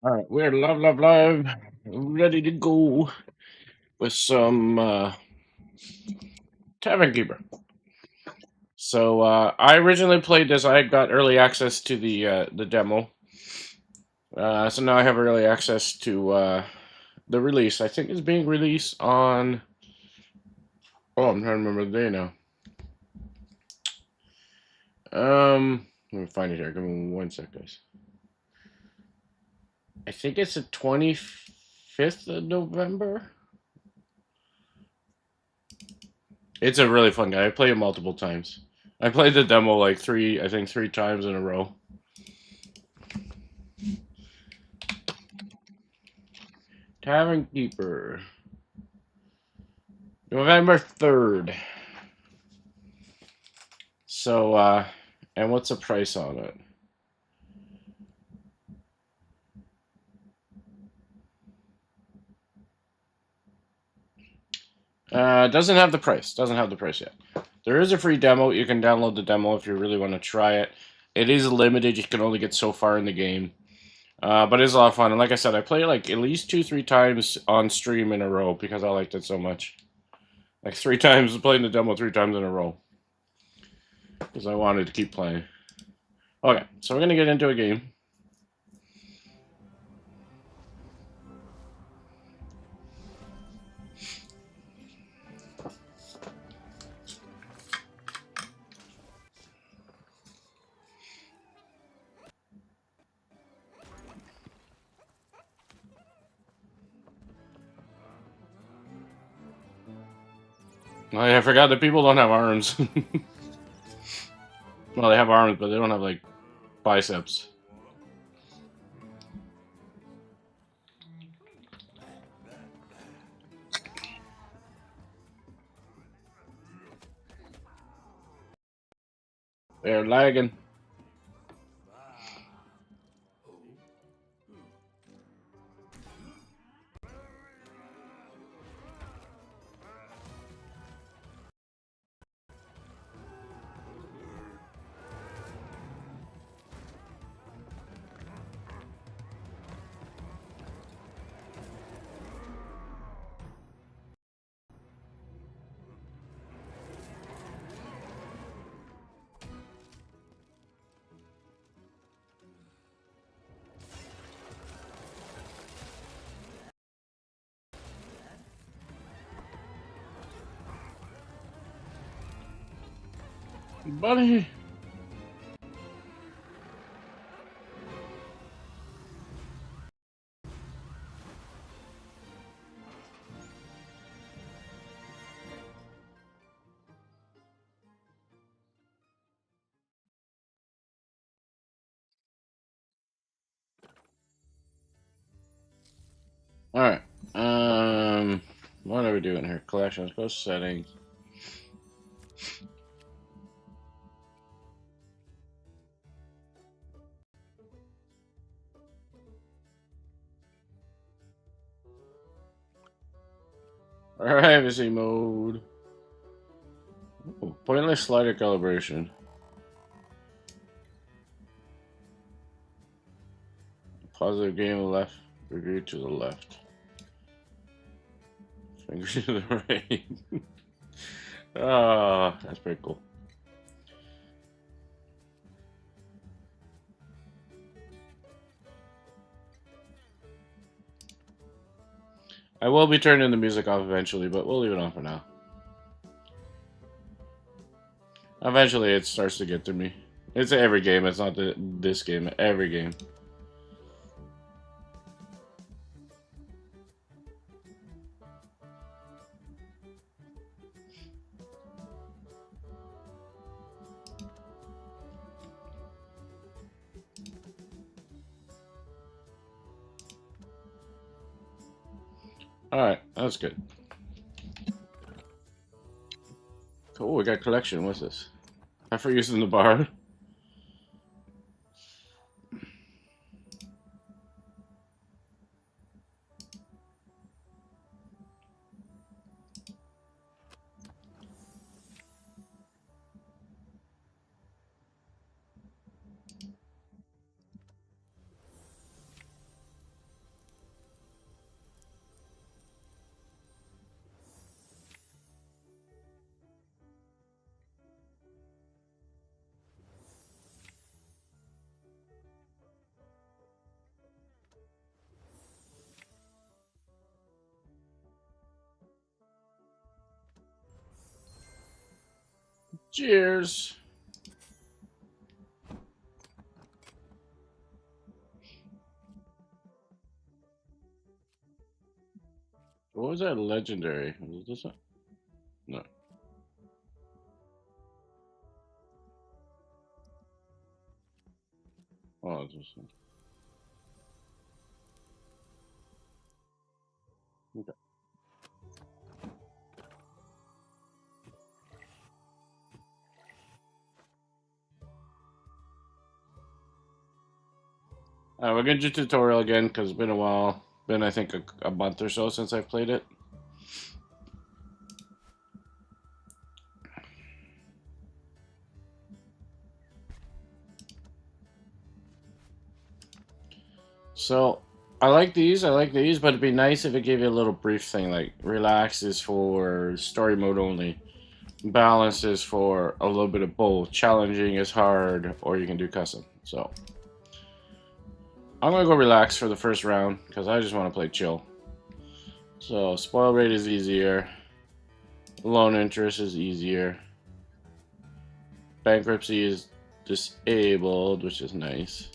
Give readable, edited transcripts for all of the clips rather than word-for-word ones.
All right, we're live, ready to go with some Tavern Keeper. So I originally played this. I got early access to the demo. So now I have early access to the release. I think it's being released on. Oh, I'm trying to remember the day now. Let me find it here. Give me one sec, guys. I think it's the 25th of November. It's a really fun game. I played it multiple times. I played the demo like three times in a row. Tavern Keeper. November 3rd. So, and what's the price on it? Doesn't have the price. Doesn't have the price yet. There is a free demo. You can download the demo if you really want to try it. It is limited. You can only get so far in the game. But it's a lot of fun. And like I said, I play like at least 2-3 times on stream in a row because I liked it so much. Like 3 times, playing the demo 3 times in a row. Because I wanted to keep playing. Okay, so we're going to get into a game. Oh, yeah, I forgot that people don't have arms. Well, they have arms, but they don't have, like, biceps. They're lagging. Buddy. Alright. What are we doing here? Collections, go settings. Privacy mode. Ooh, pointless slider calibration. Positive game left, review to the left. Finger to the right. Ah, that's pretty cool. I will be turning the music off eventually, but we'll leave it on for now. Eventually, it starts to get to me. It's every game. It's not this game. Every game. Alright, that's good. Cool, we got collection. What's this? I for using the bar. Cheers. What was that legendary? Was this one? No. Oh, this one. Okay. We're gonna do tutorial again because it's been a while. Been, I think, a month or so since I've played it. So, I like these, but it'd be nice if it gave you a little brief thing like relax is for story mode only, balance is for a little bit of both, challenging is hard, or you can do custom. So, I'm gonna go relax for the first round because I just want to play chill. So, spoil rate is easier, loan interest is easier, bankruptcy is disabled, which is nice,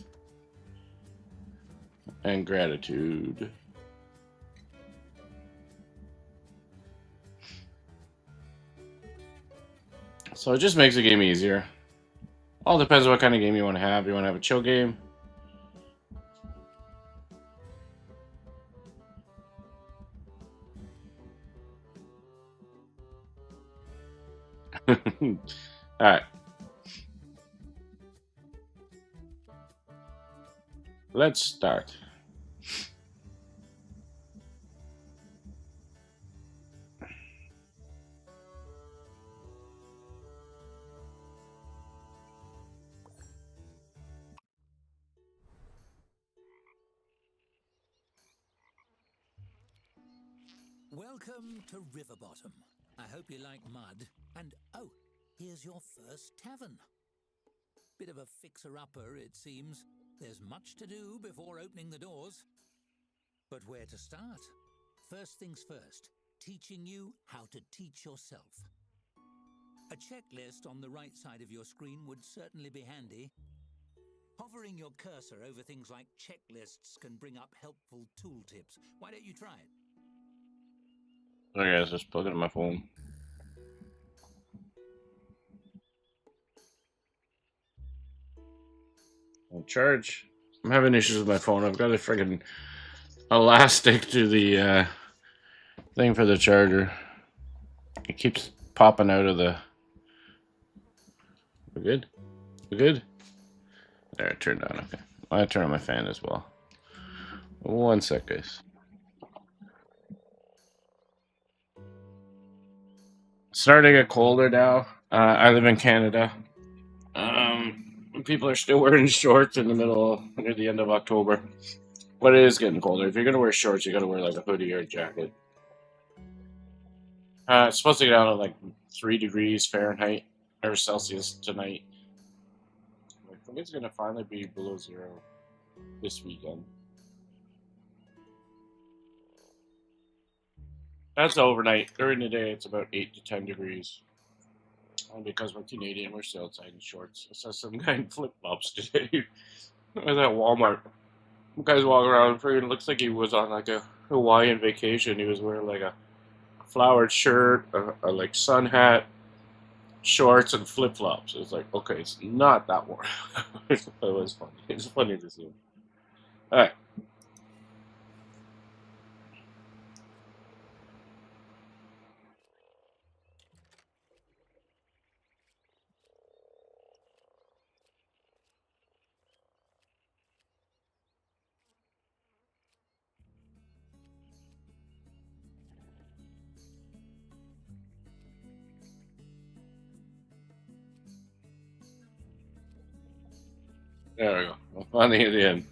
and gratitude. So it just makes the game easier. All depends on what kind of game you want to have. You want to have a chill game? Alright. Let's start. Welcome to Riverbottom. I hope you like mud. And oh, here's your first tavern. Bit of a fixer-upper, it seems. There's much to do before opening the doors. But where to start? First things first, teaching you how to teach yourself. A checklist on the right side of your screen would certainly be handy. Hovering your cursor over things like checklists can bring up helpful tooltips. Why don't you try it? Okay, let's just plug it in my phone. I'll charge. I'm having issues with my phone. I've got a friggin' elastic to the thing for the charger. It keeps popping out of the. We're good? We're good? There, it turned on. Okay. I turn on my fan as well. 1 sec, guys. Starting to get colder now. I live in Canada. People are still wearing shorts in the middle, near the end of October. But it is getting colder. If you're gonna wear shorts, you gotta wear like a hoodie or a jacket. It's supposed to get down to like 3 degrees Fahrenheit or Celsius tonight. I think it's gonna finally be below zero this weekend. That's overnight. During the day, it's about 8 to 10 degrees. And because we're Canadian, we're still outside in shorts. I saw some guy in flip flops today. I was at Walmart. Some guy's walking around, freaking looks like he was on like a Hawaiian vacation. He was wearing like a flowered shirt, a like sun hat, shorts, and flip flops. It's like, okay, it's not that warm. It was funny. It's funny to see. All right. There we go. I'm finding it in.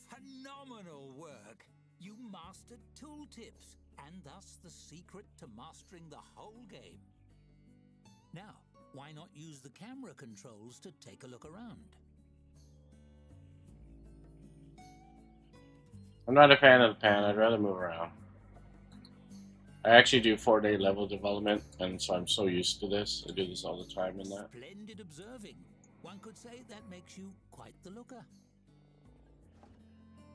Phenomenal work! You mastered tooltips, and thus the secret to mastering the whole game. Now, why not use the camera controls to take a look around? I'm not a fan of the pan. I'd rather move around. I actually do 4-day level development, and so I'm so used to this. I do this all the time in that. Splendid observing. One could say that makes you quite the looker.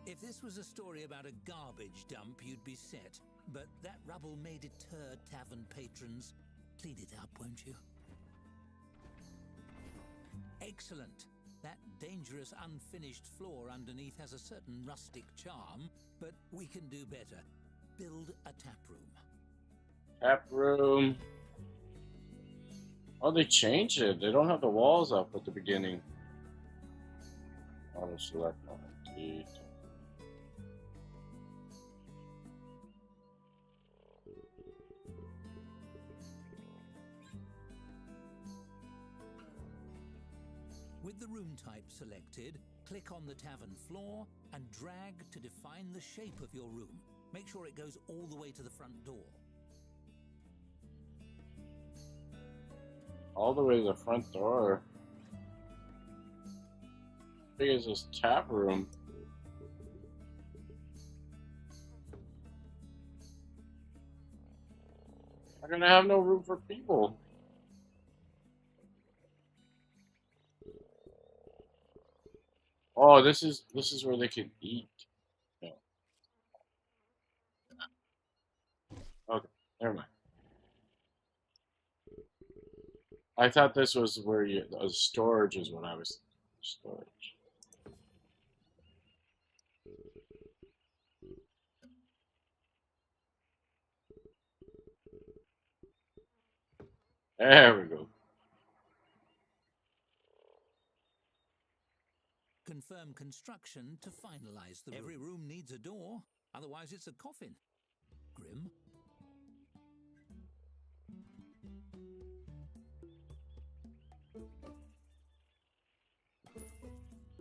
If this was a story about a garbage dump, you'd be set. But that rubble may deter tavern patrons. Clean it up, won't you? Excellent. That dangerous unfinished floor underneath has a certain rustic charm, but we can do better. Build a tap room. Tap room. Oh, they changed it. They don't have the walls up at the beginning. Auto select. With the room type selected, click on the tavern floor and drag to define the shape of your room. Make sure it goes all the way to the front door. All the way to the front door. How big is this tap room? I'm gonna have no room for people. Oh, this is where they can eat. No. Okay, never mind. I thought this was where you storage is what I was storage. There we go. Confirm construction to finalize the room. Every room needs a door, otherwise it's a coffin. Grim.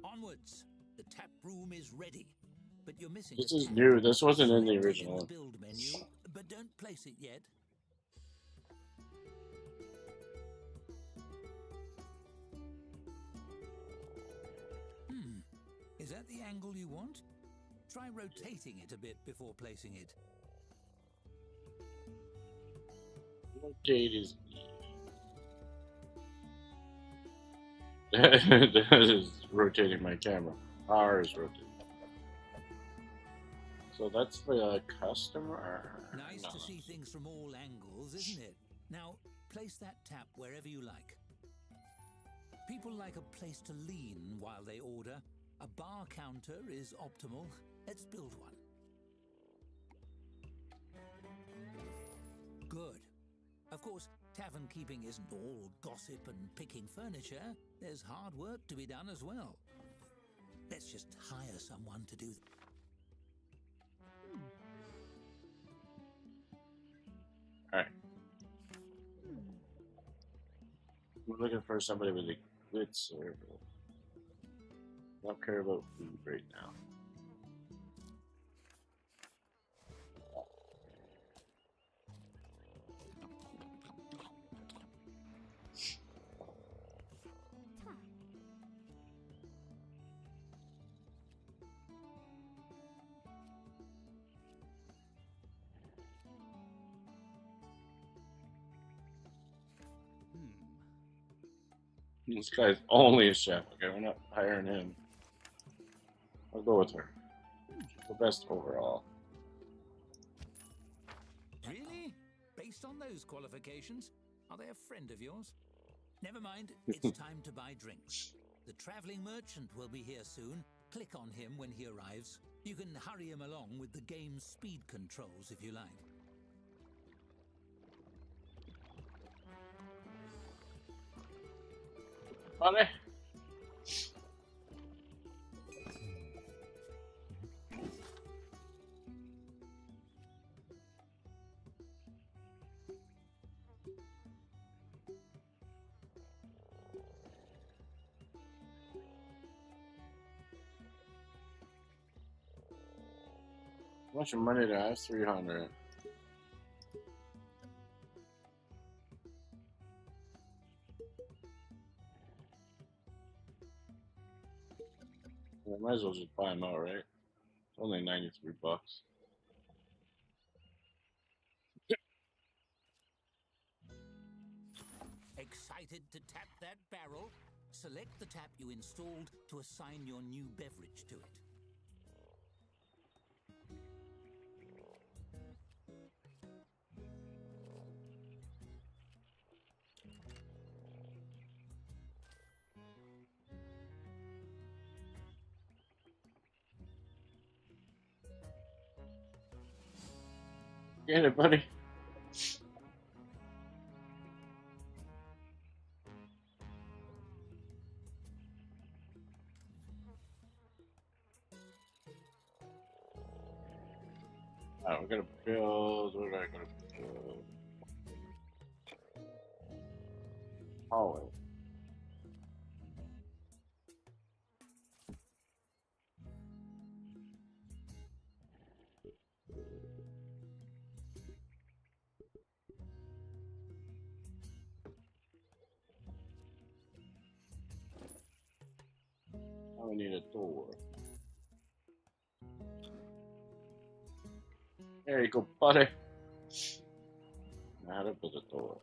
Onwards. The tap room is ready. But you're missing This a is tab. new. This wasn't in the Select it original. the build menu, but don't place it yet. Is that the angle you want? Try rotating it a bit before placing it. Rotate is that is rotating my camera. R is rotating. So that's the customer. Nice to see things from all angles, isn't it? Now, place that tap wherever you like. People like a place to lean while they order. A bar counter is optimal. Let's build one. Good. Of course, tavern keeping isn't all gossip and picking furniture. There's hard work to be done as well. Let's just hire someone to do that. Alright. We're looking for somebody with a good server. Don't care about food right now. This guy's only a chef. Okay, we're not hiring him. I'll go with her. The best overall. Really? Based on those qualifications? Are they a friend of yours? Never mind, it's time to buy drinks. The traveling merchant will be here soon. Click on him when he arrives. You can hurry him along with the game's speed controls if you like. Buddy. How much money do I have? 300. I might as well just buy them out, right? Only 93 bucks. Excited to tap that barrel? Select the tap you installed to assign your new beverage to it. Get it, buddy. Alright, we're gonna build. What are I gonna build? Hallway. Now we need a door. There you go, buddy. Now how to build a door.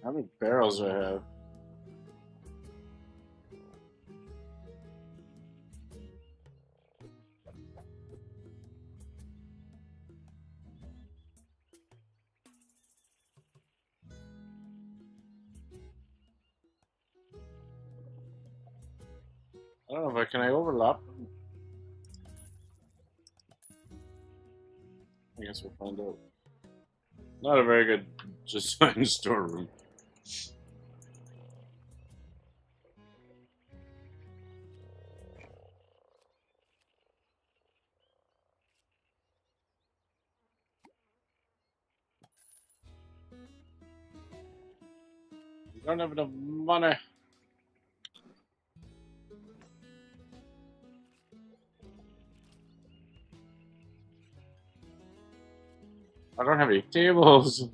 How many barrels do I have? I don't know if can I overlap them? I guess we'll find out. Not a very good design storeroom. We don't have enough money. I don't have any tables.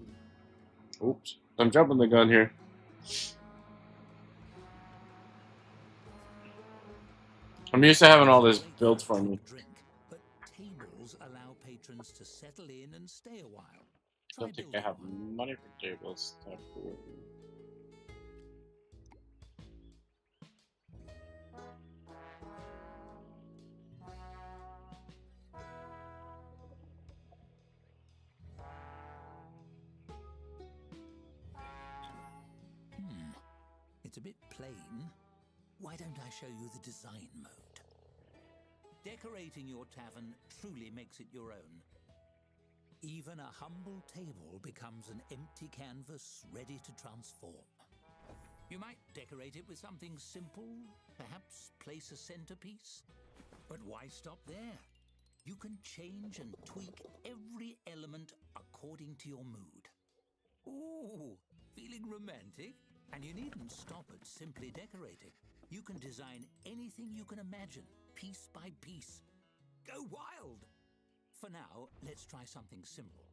Oops. I'm jumping the gun here. I'm used to having all this built for me. Drink, but tables allow patrons to settle in and stay a while. I don't think I have money for tables. It's a bit plain. Why don't I show you the design mode? Decorating your tavern truly makes it your own. Even a humble table becomes an empty canvas ready to transform. You might decorate it with something simple, perhaps place a centerpiece. But why stop there? You can change and tweak every element according to your mood. Ooh, feeling romantic? And you needn't stop at simply decorating. You can design anything you can imagine, piece by piece. Go wild! For now, let's try something simple.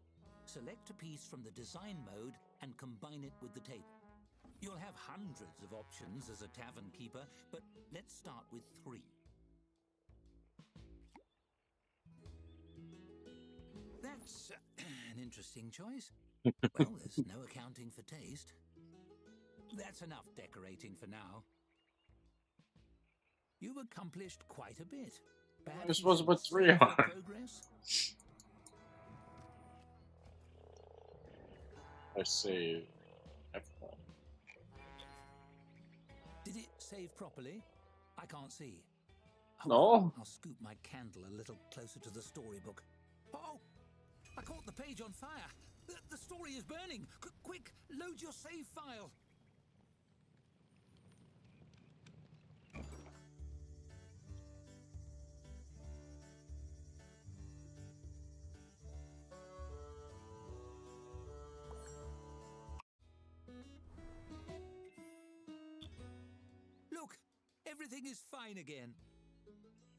Select a piece from the design mode and combine it with the table. You'll have hundreds of options as a tavern keeper, but let's start with 3. That's an interesting choice. Well, there's no accounting for taste. That's enough decorating for now. You've accomplished quite a bit. Perhaps I'm supposed to you put should 3 save your on. progress? I save. F1. Did it save properly? I can't see. Hold on, No? I'll scoot my candle a little closer to the storybook. Oh! I caught the page on fire! The story is burning! Quick, load your save file! Look, everything is fine again.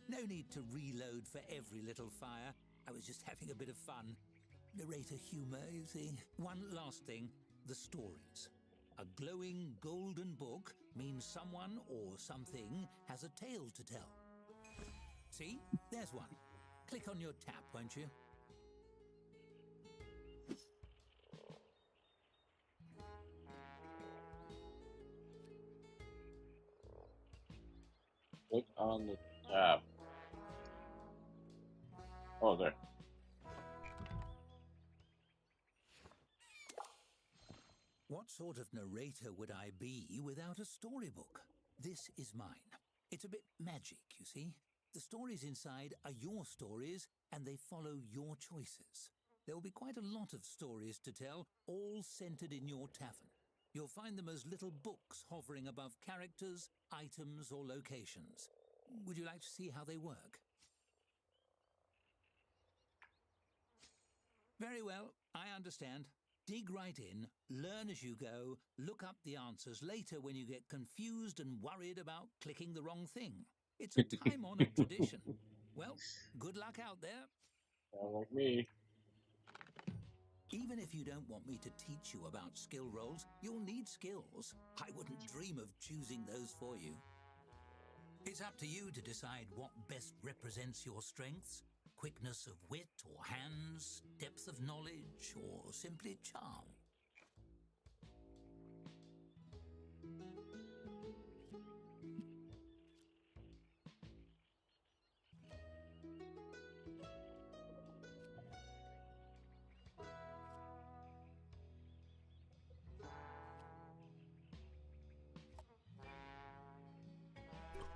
No need to reload for every little fire. I was just having a bit of fun. Narrator humor, you see. One last thing, the stories. A glowing golden book means someone or something has a tale to tell. See? There's one. Click on your tap, won't you? Click on the tab. Oh, there. What sort of narrator would I be without a storybook? This is mine. It's a bit magic, you see. The stories inside are your stories, and they follow your choices. There will be quite a lot of stories to tell, all centered in your tavern. You'll find them as little books hovering above characters, items, or locations. Would you like to see how they work? Very well, I understand. Dig right in, learn as you go, look up the answers later when you get confused and worried about clicking the wrong thing. It's a time-honored tradition. Well, good luck out there. Sound like me. Even if you don't want me to teach you about skill rolls, you'll need skills. I wouldn't dream of choosing those for you. It's up to you to decide what best represents your strengths. Quickness of wit or hands, depth of knowledge, or simply charm.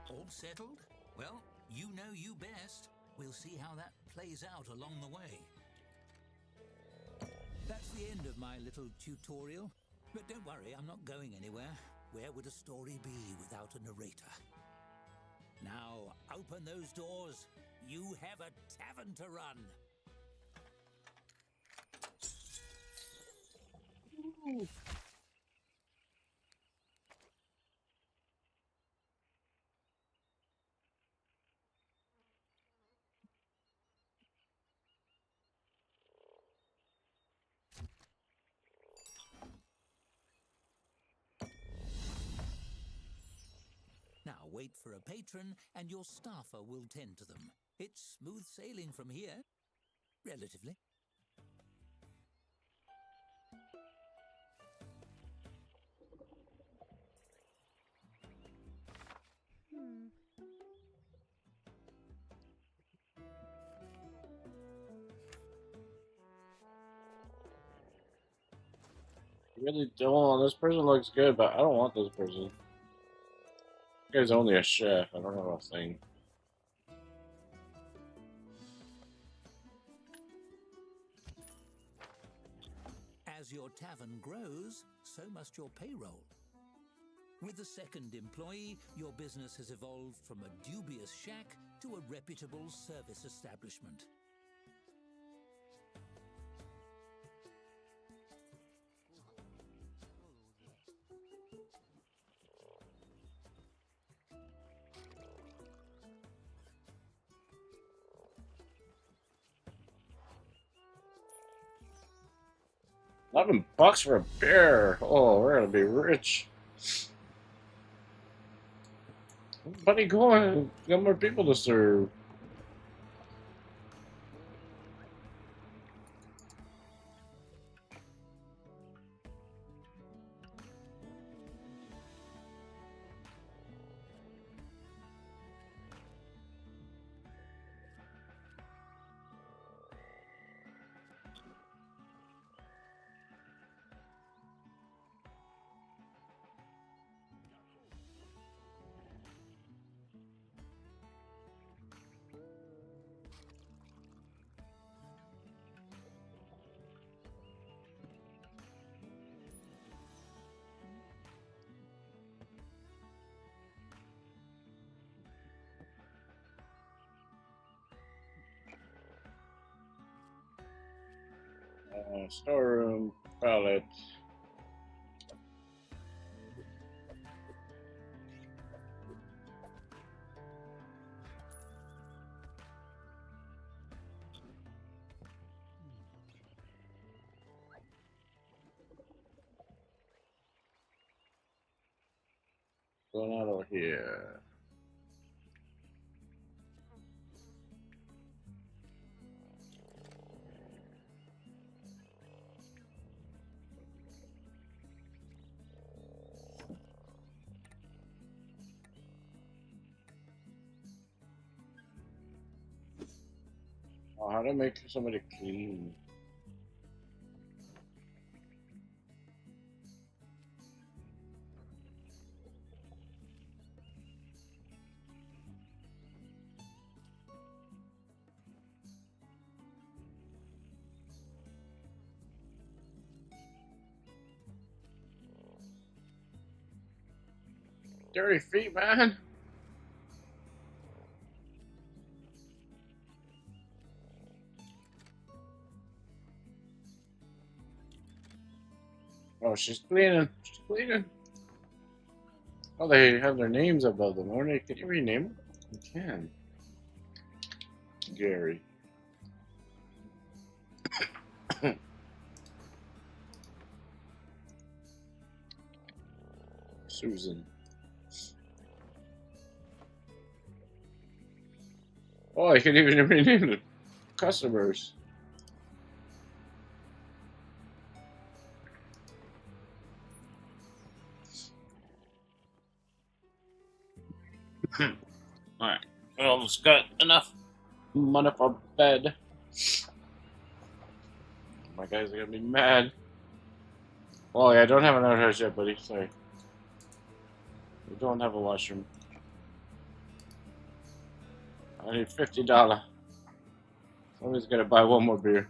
All settled? Well, you know you best. We'll see how that plays out along the way. That's the end of my little tutorial. But don't worry, I'm not going anywhere. Where would a story be without a narrator? Now, open those doors. You have a tavern to run. Ooh. Now wait for a patron and your staffer will tend to them. It's smooth sailing from here. Relatively. I really don't. This person looks good, but I don't want this person. This guy's only a chef. I don't have a thing. As your tavern grows, so must your payroll. With the second employee, your business has evolved from a dubious shack to a reputable service establishment. $11 for a bear. Oh, we're gonna be rich. Buddy, go on. We got more people to serve. Storeroom, pallet. Going on over here. Oh, how to make somebody clean? Dirty feet, man. Oh, she's cleaning. She's cleaning. Oh, they have their names above them, don't they? Can you rename them? You can. Gary. Susan. Oh, I can even rename the customers. Alright. We almost got enough money for bed. My guys are gonna be mad. Oh, yeah, I don't have an outhouse yet, buddy. Sorry. We don't have a washroom. I need $50. Somebody's gotta buy one more beer.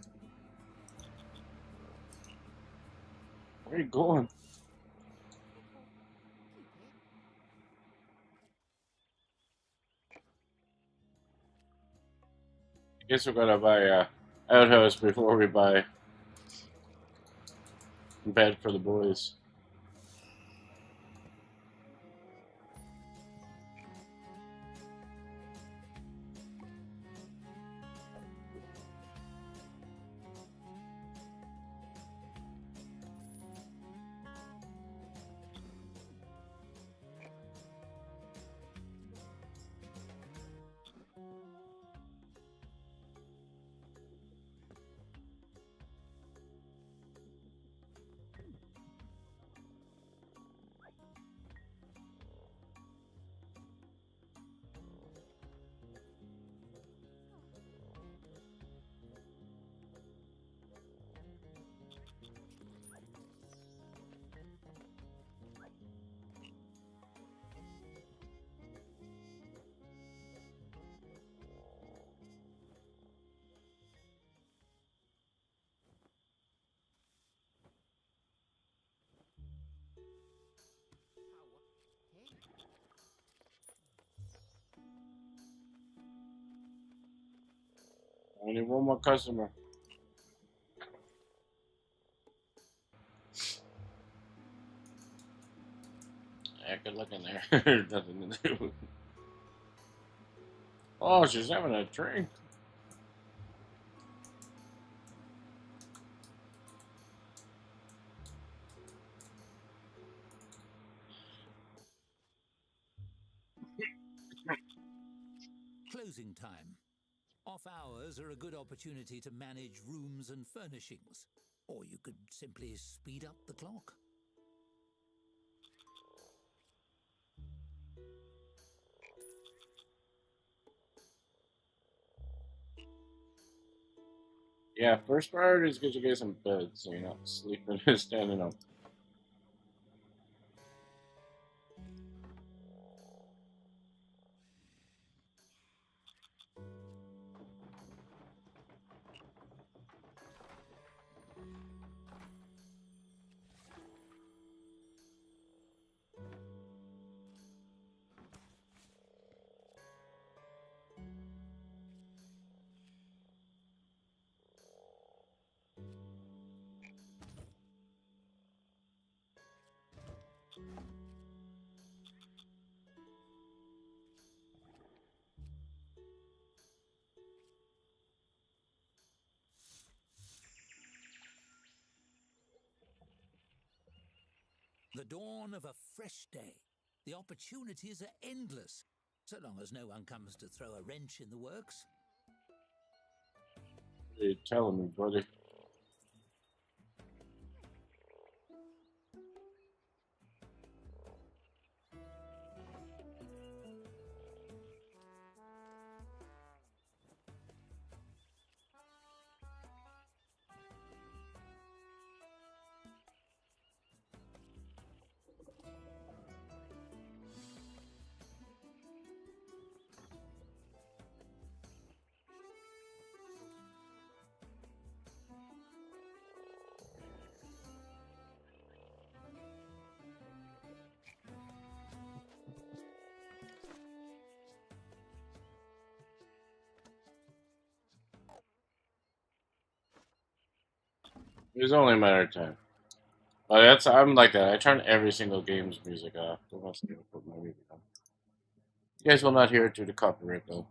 Where are you going? I guess we're gonna buy a outhouse before we buy bed for the boys. I need one more customer. Yeah, good look in there. Nothing to do. Oh, she's having a drink. Closing time. Off hours are a good opportunity to manage rooms and furnishings, or you could simply speed up the clock. Yeah, first priority is get you guys some bed so you're not sleeping and standing up. The dawn of a fresh day. The opportunities are endless, so long as no one comes to throw a wrench in the works. What are you telling me, buddy? It's only a matter of time. But I'm like that. I turn every single game's music off. Don't want to put my music on. You guys will not hear it through the copyright though.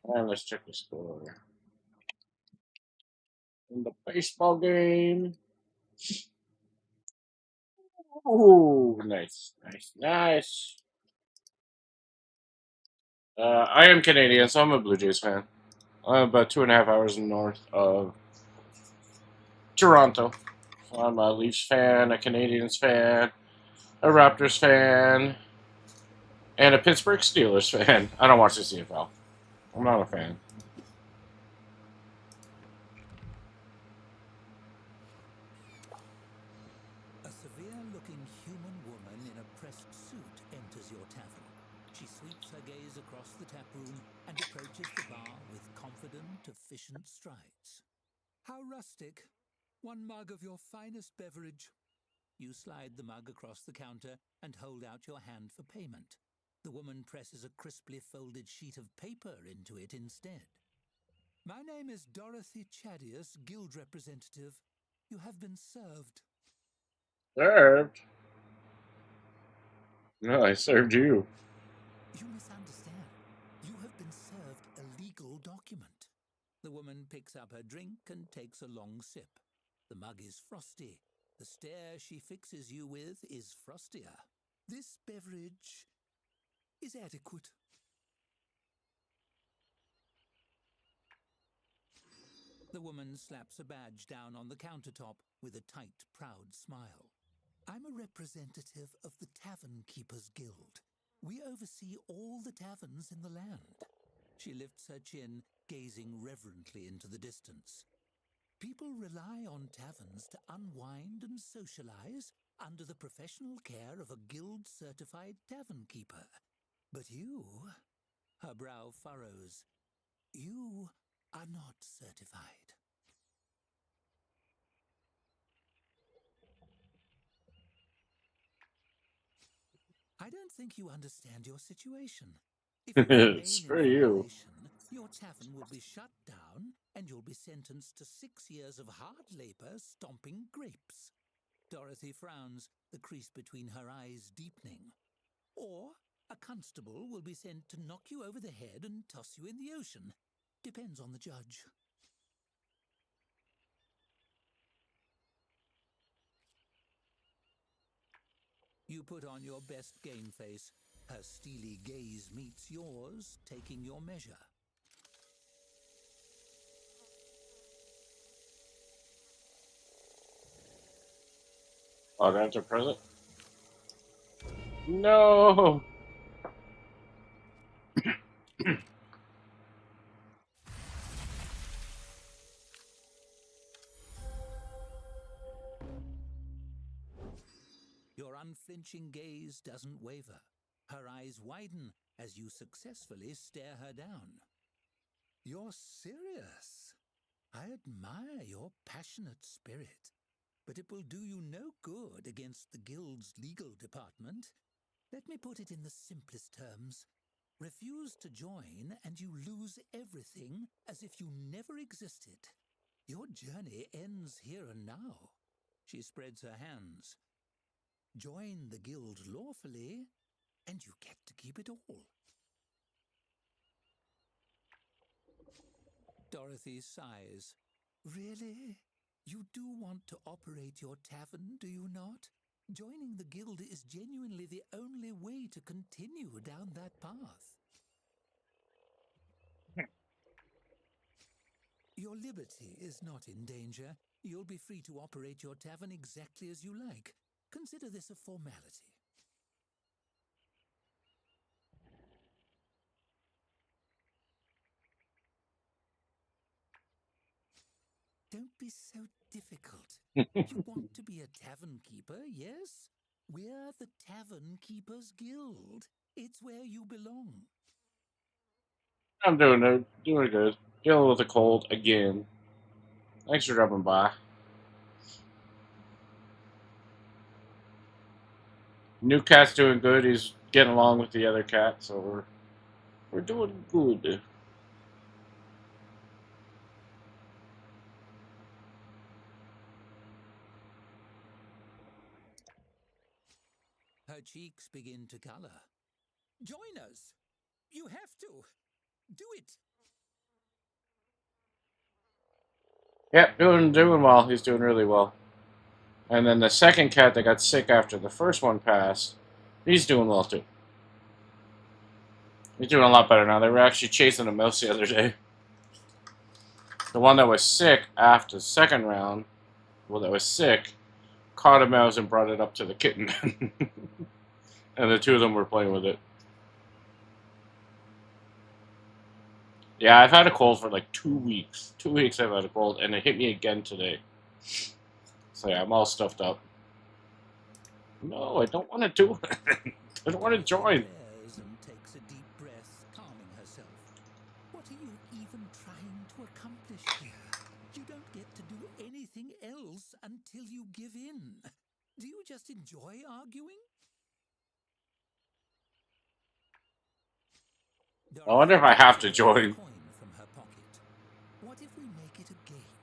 And let's check the score. In the baseball game. Ooh, nice, nice, nice. I am Canadian, so I'm a Blue Jays fan. I'm about 2.5 hours north of Toronto. So I'm a Leafs fan, a Canadians fan, a Raptors fan, and a Pittsburgh Steelers fan. I don't watch the CFL. I'm not a fan. A severe-looking human woman in a pressed suit enters your tavern. She sweeps her gaze across the tap room and approaches the bar with confident, efficient strides. How rustic. One mug of your finest beverage. You slide the mug across the counter and hold out your hand for payment. The woman presses a crisply folded sheet of paper into it instead. My name is Dorothy Chadius, guild representative. You have been served. Served? No, I served you. You misunderstand. You have been served a legal document. The woman picks up her drink and takes a long sip. The mug is frosty. The stare she fixes you with is frostier. This beverage is adequate. The woman slaps a badge down on the countertop with a tight, proud smile. I'm a representative of the Tavern Keepers Guild. We oversee all the taverns in the land. She lifts her chin, gazing reverently into the distance. People rely on taverns to unwind and socialize under the professional care of a guild-certified tavern keeper. But you, her brow furrows, you are not certified. I don't think you understand your situation. If you remain Screw in you. violation, your tavern will be shut down and you'll be sentenced to 6 years of hard labor stomping grapes. Dorothy frowns, the crease between her eyes deepening. Or a constable will be sent to knock you over the head and toss you in the ocean. Depends on the judge. You put on your best game face. Her steely gaze meets yours, taking your measure. Oh, that's a present? No! Your unflinching gaze doesn't waver. Her eyes widen as you successfully stare her down. You're serious. I admire your passionate spirit, but it will do you no good against the Guild's legal department. Let me put it in the simplest terms. Refuse to join and you lose everything as if you never existed. Your journey ends here and now. She spreads her hands. Join the guild lawfully, and you get to keep it all. Dorothy sighs. Really? You do want to operate your tavern, do you not? Joining the guild is genuinely the only way to continue down that path. Your liberty is not in danger. You'll be free to operate your tavern exactly as you like. Consider this a formality. Don't be so difficult. You want to be a tavern keeper, yes? We're the Tavern Keepers Guild. It's where you belong. I'm doing good. Dealing with a cold again. Thanks for dropping by. New cat's doing good. He's getting along with the other cat, so we're doing good. Her cheeks begin to color. Join us. You have to. Do it. Yep, doing well. He's doing really well. And then the second cat that got sick after the first one passed, he's doing well too. He's doing a lot better now. They were actually chasing a mouse the other day. The one that was sick after the second round, that was sick, caught a mouse and brought it up to the kitten. And the two of them were playing with it. Yeah, I've had a cold for like 2 weeks. 2 weeks I've had a cold, and it hit me again today. So yeah, I'm all stuffed up. No, I don't want to do it. I don't want to join. And takes a deep breath, calming herself. What are you even trying to accomplish here? You don't get to do anything else until you give in. Do you just enjoy arguing? I wonder if I have to join. Coin from her pocket. What if we make it a game?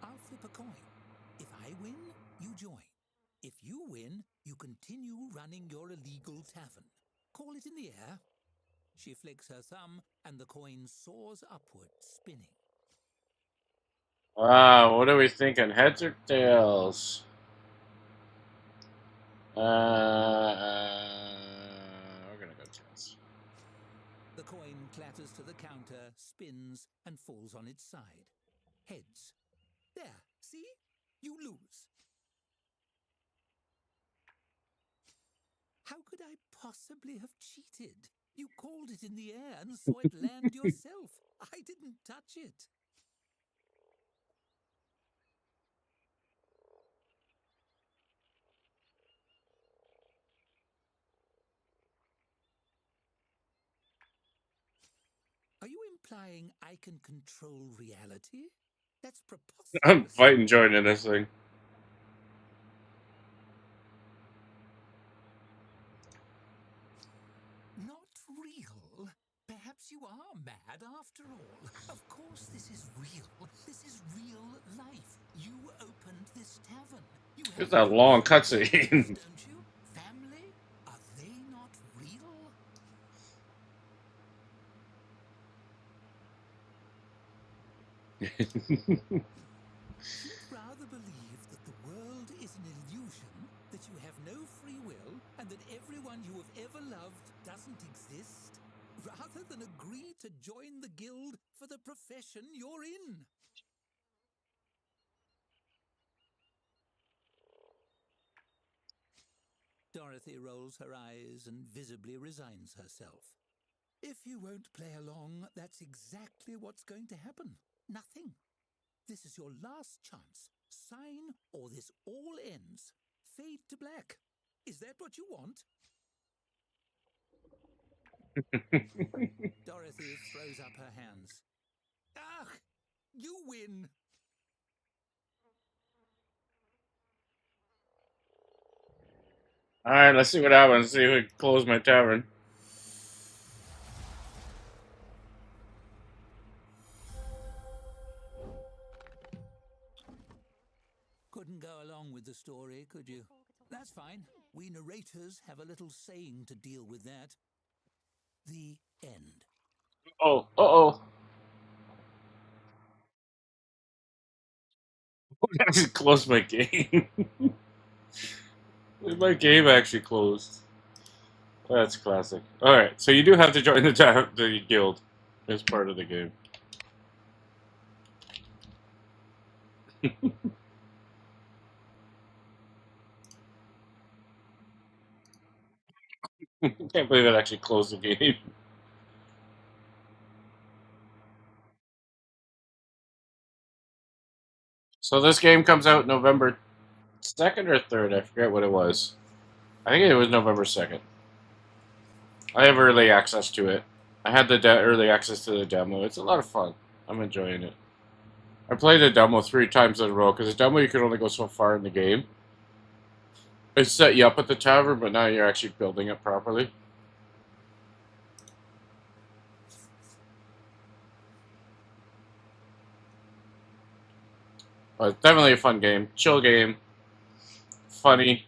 I'll flip a coin. If I win, you join. If you win, you continue running your illegal tavern. Call it in the air. She flicks her thumb, and the coin soars upward, spinning. What are we thinking? Heads or tails? We're gonna go tails. The coin clatters to the counter, spins, and falls on its side. Heads. There, see? You lose. How could I possibly have cheated? You called it in the air and saw it land yourself. I didn't touch it. Are you implying I can control reality? That's preposterous. I'm fighting joining this thing. Not real? Perhaps you are mad after all. Of course this is real. This is real life. You opened this tavern. You It's have that long friends, cutscene. don't you? Family? Are they not real? You'd rather believe that the world is an illusion, that you have no free will, and that everyone you have ever loved doesn't exist, rather than agree to join the guild for the profession you're in. Dorothy rolls her eyes and visibly resigns herself. If you won't play along, that's exactly what's going to happen. Nothing. This is your last chance. Sign or this all ends. Fade to black. Is that what you want? Dorothy throws up her hands. Ah! You win! Alright, let's see what happens. See if we can close my tavern. couldn't go along with the story, could you? That's fine. We narrators have a little saying to deal with that. The end. Oh, uh-oh. I actually closed my game. My game actually closed. That's classic. Alright, so you do have to join the guild as part of the game. Can't believe it actually closed the game. So this game comes out November 2nd or 3rd, I forget what it was. I think it was November 2nd. I have early access to it. I had the early access to the demo. It's a lot of fun. I'm enjoying it. I played the demo 3 times in a row, because the demo you can only go so far in the game. It set you up at the tavern, but now you're actually building it properly. But it's definitely a fun game. Chill game. Funny.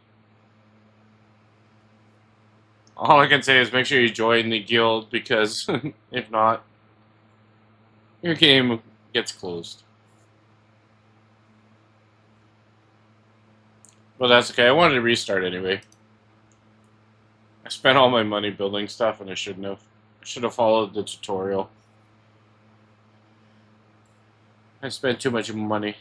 All I can say is make sure you join the guild, because if not, your game gets closed. But that's okay. I wanted to restart anyway. I spent all my money building stuff, and I shouldn't have. I should have followed the tutorial. I spent too much money.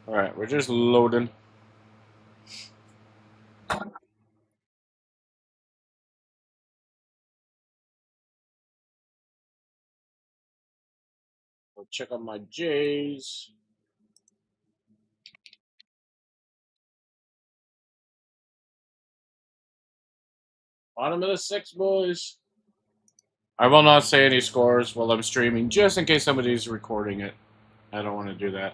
Alright, we're just loading. Go check on my J's. Bottom of the 6, boys. I will not say any scores while I'm streaming, just in case somebody's recording it. I don't want to do that.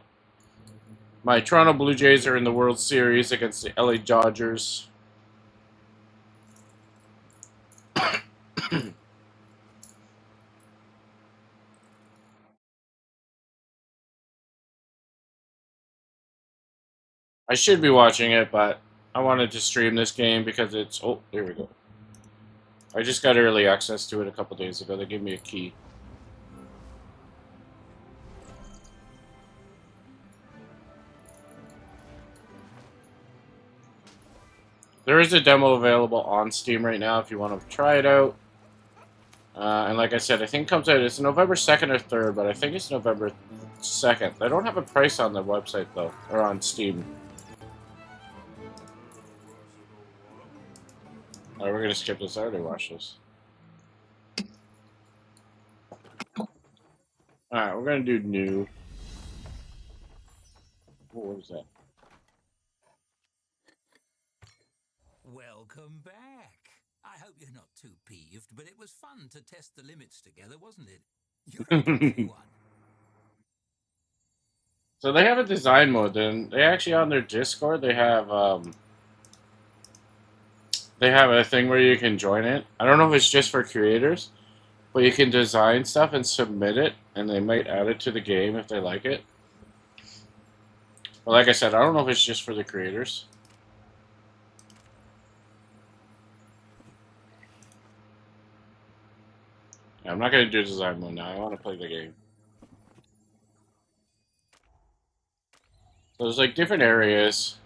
My Toronto Blue Jays are in the World Series against the LA Dodgers. I should be watching it, but I wanted to stream this game because it's... Oh, there we go. I just got early access to it a couple days ago. They gave me a key. There is a demo available on Steam right now if you want to try it out. And like I said, I think it comes out, it's November 2nd or 3rd, but I think it's November 2nd. I don't have a price on the website, though, or on Steam. Alright, we're going to skip this. I already watched this. Alright, we're going to do new. Oh, what was that? Welcome back. I hope you're not too peeved, but it was fun to test the limits together, wasn't it? You're a good one. So they have a design mode, and they actually on their Discord they have a thing where you can join it. I don't know if it's just for creators, but you can design stuff and submit it, and they might add it to the game if they like it. But like I said, I don't know if it's just for the creators. Yeah, I'm not going to do design mode now. I want to play the game. So there's like different areas.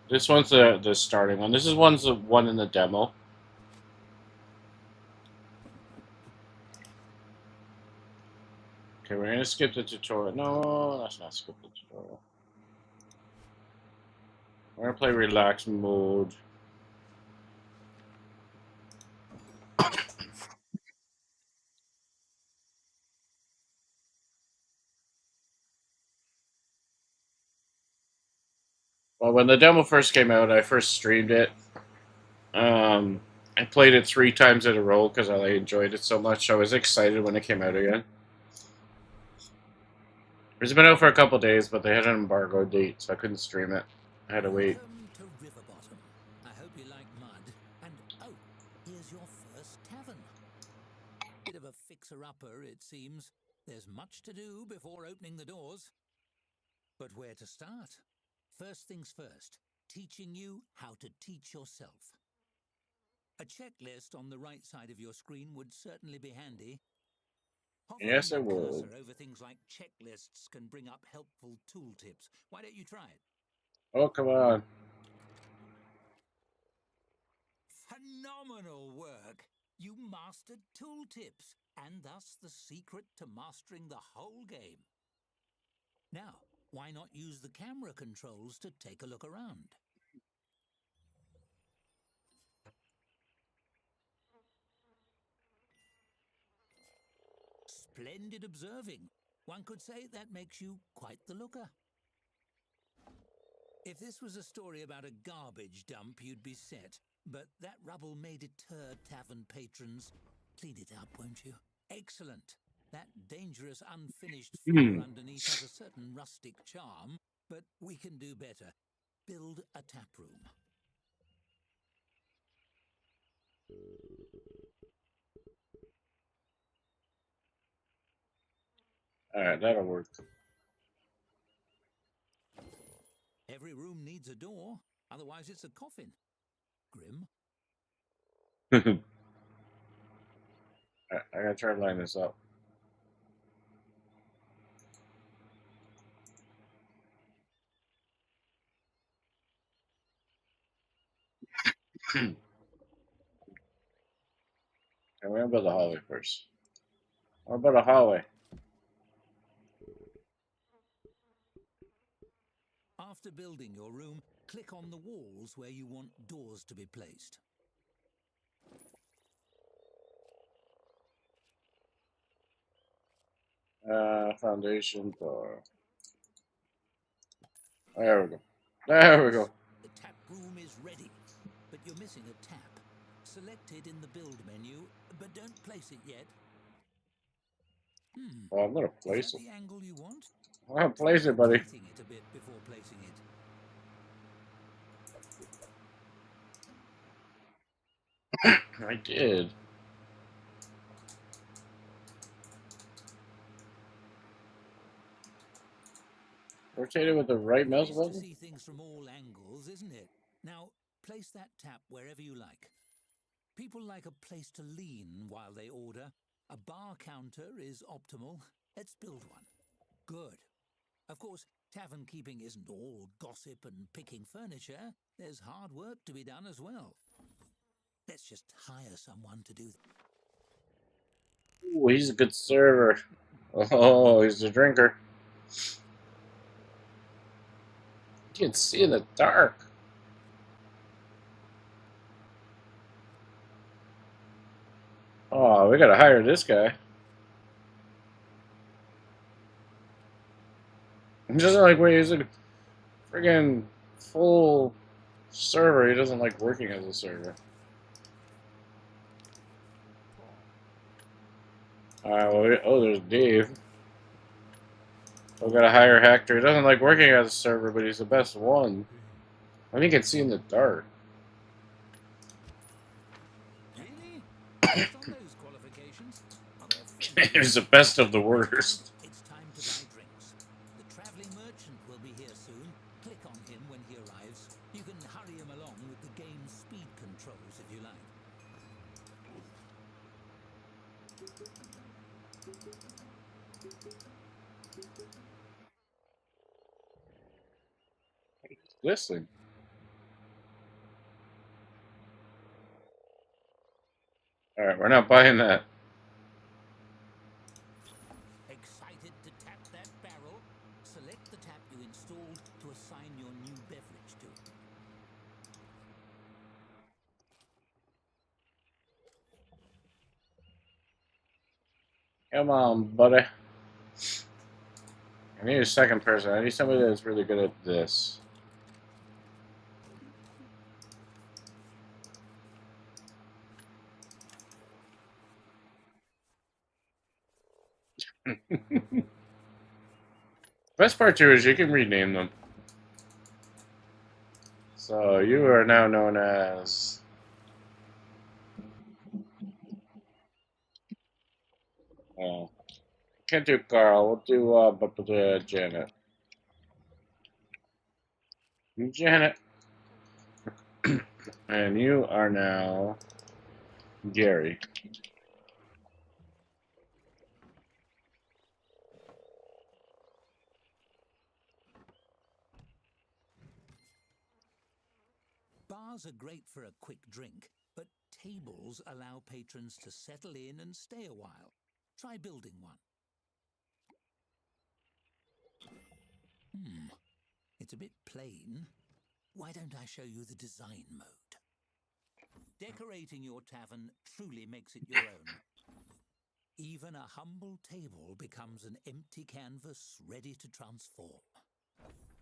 This one's the starting one. This is the one in the demo. Okay, we're gonna skip the tutorial. No, let's not skip the tutorial. We're gonna play relax mode. Well, when the demo first came out, I first streamed it. I played it 3 times in a row because I enjoyed it so much. I was excited when it came out again. It's been out for a couple days, but they had an embargo date, so I couldn't stream it. I had to wait. Welcome to Riverbottom. I hope you like mud. And oh, here's your first tavern. Bit of a fixer-upper, it seems. There's much to do before opening the doors. But where to start? First things first, teaching you how to teach yourself. A checklist on the right side of your screen would certainly be handy. Hovering Yes, the it would. cursor over things like checklists can bring up helpful tooltips. Why don't you try it? Oh, come on. Phenomenal work! You mastered tooltips, and thus the secret to mastering the whole game. Now, why not use the camera controls to take a look around? Splendid observing. One could say that makes you quite the looker. If this was a story about a garbage dump, you'd be set. But that rubble may deter tavern patrons. Clean it up, won't you? Excellent. That dangerous unfinished floor underneath has a certain rustic charm, but we can do better. Build a tap room. Alright, that'll work. Every room needs a door, otherwise it's a coffin. Grim. I gotta try to line this up. I'm gonna build a hallway first. What about a hallway? After building your room, click on the walls where you want doors to be placed. Foundation door. There we go. There we go. The tap room is ready, but you're missing a tap. Select it in the build menu, but don't place it yet. Oh, I'm gonna Is place that it. the angle you want? I'm gonna Try place it, buddy. rotating it a bit before placing it. I did. Rotate it with the right mouse Nice to button? see things from all angles, isn't it? Now, place that tap wherever you like. People like a place to lean while they order. A bar counter is optimal. Let's build one. Good. Of course, tavern keeping isn't all gossip and picking furniture. There's hard work to be done as well. Let's just hire someone to do that. Ooh, he's a good server. Oh, he's a drinker. You can see in the dark. Oh, we gotta hire this guy. He doesn't like when he's a friggin' full server. He doesn't like working as a server. Alright, well, oh, there's Dave. We gotta hire Hector. He doesn't like working as a server, but he's the best one. I mean, he can see in the dark. Really? Based on those qualifications, are there He's the best of the worst. It's time to buy drinks. The traveling merchant will be here soon. Click on him when he arrives. You can hurry him along with the game's speed controls if you like. Listen. Alright, we're not buying that. Excited to tap that barrel? Select the tap you installed to assign your new beverage to it. Come on, buddy. I need a second person. I need somebody that's really good at this. Best part too is you can rename them. So you are now known as. Oh, can't do Carl. We'll do Janet. Janet, and you are now Gary. Bars are great for a quick drink, but tables allow patrons to settle in and stay a while. Try building one. It's a bit plain. Why don't I show you the design mode? Decorating your tavern truly makes it your own. Even a humble table becomes an empty canvas ready to transform.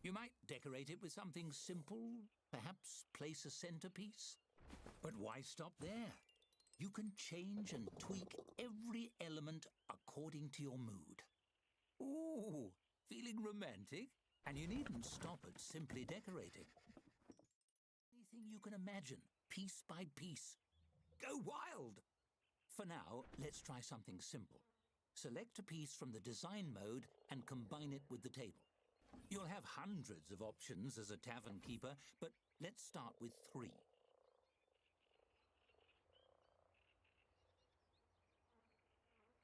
You might decorate it with something simple, perhaps place a centerpiece. But why stop there? You can change and tweak every element according to your mood. Ooh, feeling romantic? And you needn't stop at simply decorating. Anything you can imagine, piece by piece. Go wild! For now, let's try something simple. Select a piece from the design mode and combine it with the table. You'll have hundreds of options as a tavern keeper, but let's start with 3.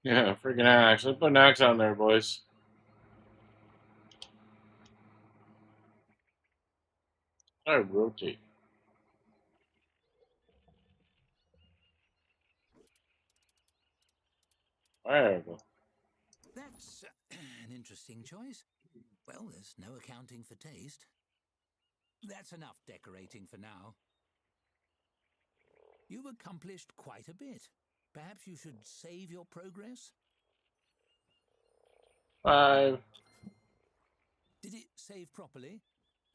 Yeah, freaking axe. Let's put an axe on there, boys. I rotate. There we go. That's an interesting choice. Well, there's no accounting for taste. That's enough decorating for now. You've accomplished quite a bit. Perhaps you should save your progress? 5. Did it save properly?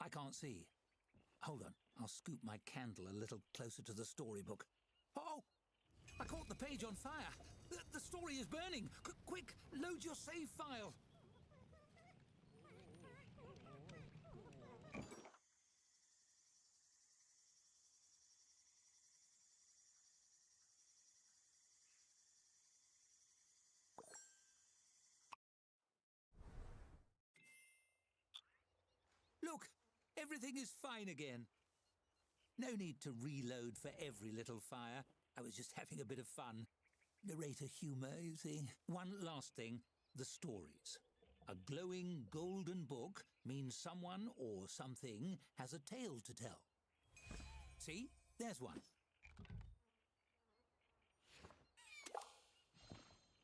I can't see. Hold on, I'll scoop my candle a little closer to the storybook. Oh! I caught the page on fire! The story is burning! Quick, load your save file! Look, everything is fine again. No need to reload for every little fire. I was just having a bit of fun. Narrator humor, you see. One last thing, the stories. A glowing golden book means someone or something has a tale to tell. See? There's one.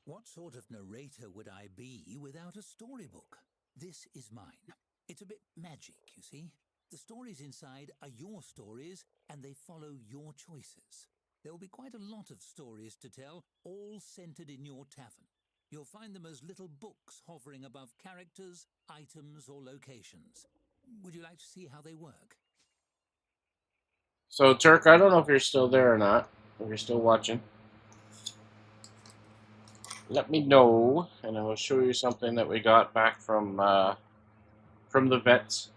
What sort of narrator would I be without a storybook? This is mine. It's a bit magic, you see. The stories inside are your stories, and they follow your choices. There will be quite a lot of stories to tell, all centered in your tavern. You'll find them as little books hovering above characters, items, or locations. Would you like to see how they work? So, Turk, I don't know if you're still there or not. If you're still watching, let me know, and I will show you something that we got back from the vets.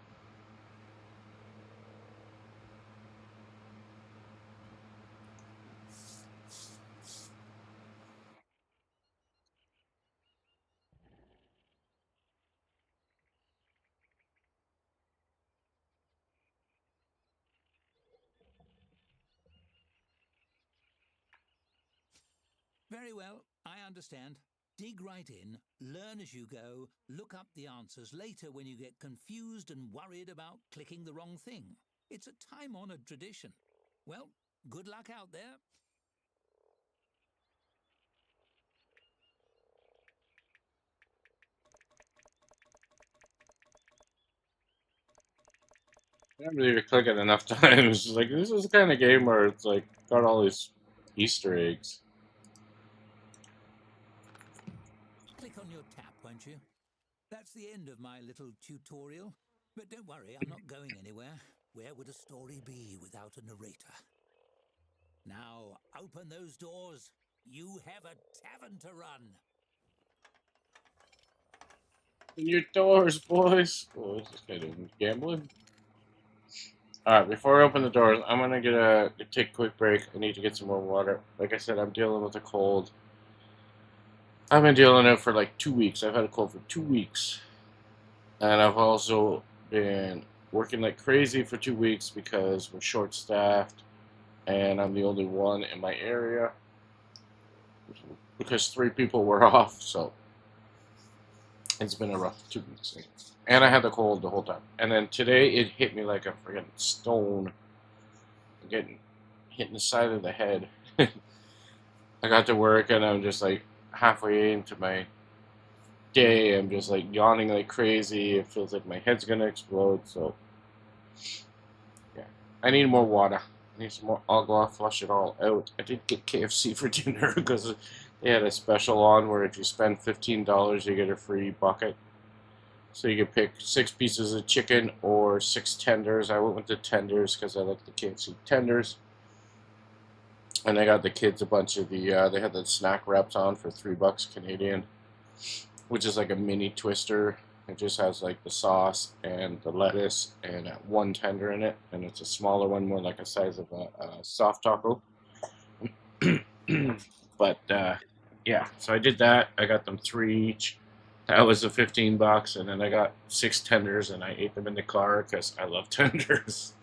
Very well, I understand. Dig right in, learn as you go, look up the answers later when you get confused and worried about clicking the wrong thing. It's a time-honored tradition. Well, good luck out there. I can't believe you click it enough times. Like, this is the kind of game where it's like got all these Easter eggs. Click on your tap, won't you? That's the end of my little tutorial. But don't worry, I'm not going anywhere. Where would a story be without a narrator? Now, open those doors. You have a tavern to run. In your doors, boys. Oh, is this guy doing gambling? All right, before I open the doors, I'm gonna take a quick break. I need to get some more water. Like I said, I'm dealing with a cold. I've been dealing with it for like 2 weeks. I've had a cold for 2 weeks, and I've also been working like crazy for 2 weeks because we're short staffed, and I'm the only one in my area because three people were off. So it's been a rough 2 weeks. And I had the cold the whole time. And then today it hit me like a friggin' stone, getting hit in the side of the head. I got to work and I'm just like halfway into my day. I'm just like yawning like crazy. It feels like my head's gonna explode. So yeah, I need more water. I need some more. I'll go out, flush it all out. I did get KFC for dinner because they had a special on where if you spend $15, you get a free bucket. So you can pick 6 pieces of chicken or 6 tenders. I went with the tenders because I like the KFC tenders. And I got the kids a bunch of they had the snack wraps on for $3 Canadian, which is like a mini twister. It just has like the sauce and the lettuce and one tender in it, and it's a smaller one, more like a size of a soft taco. But yeah, so I did that. I got them three each. That was the $15, and then I got 6 tenders, and I ate them in the car because I love tenders.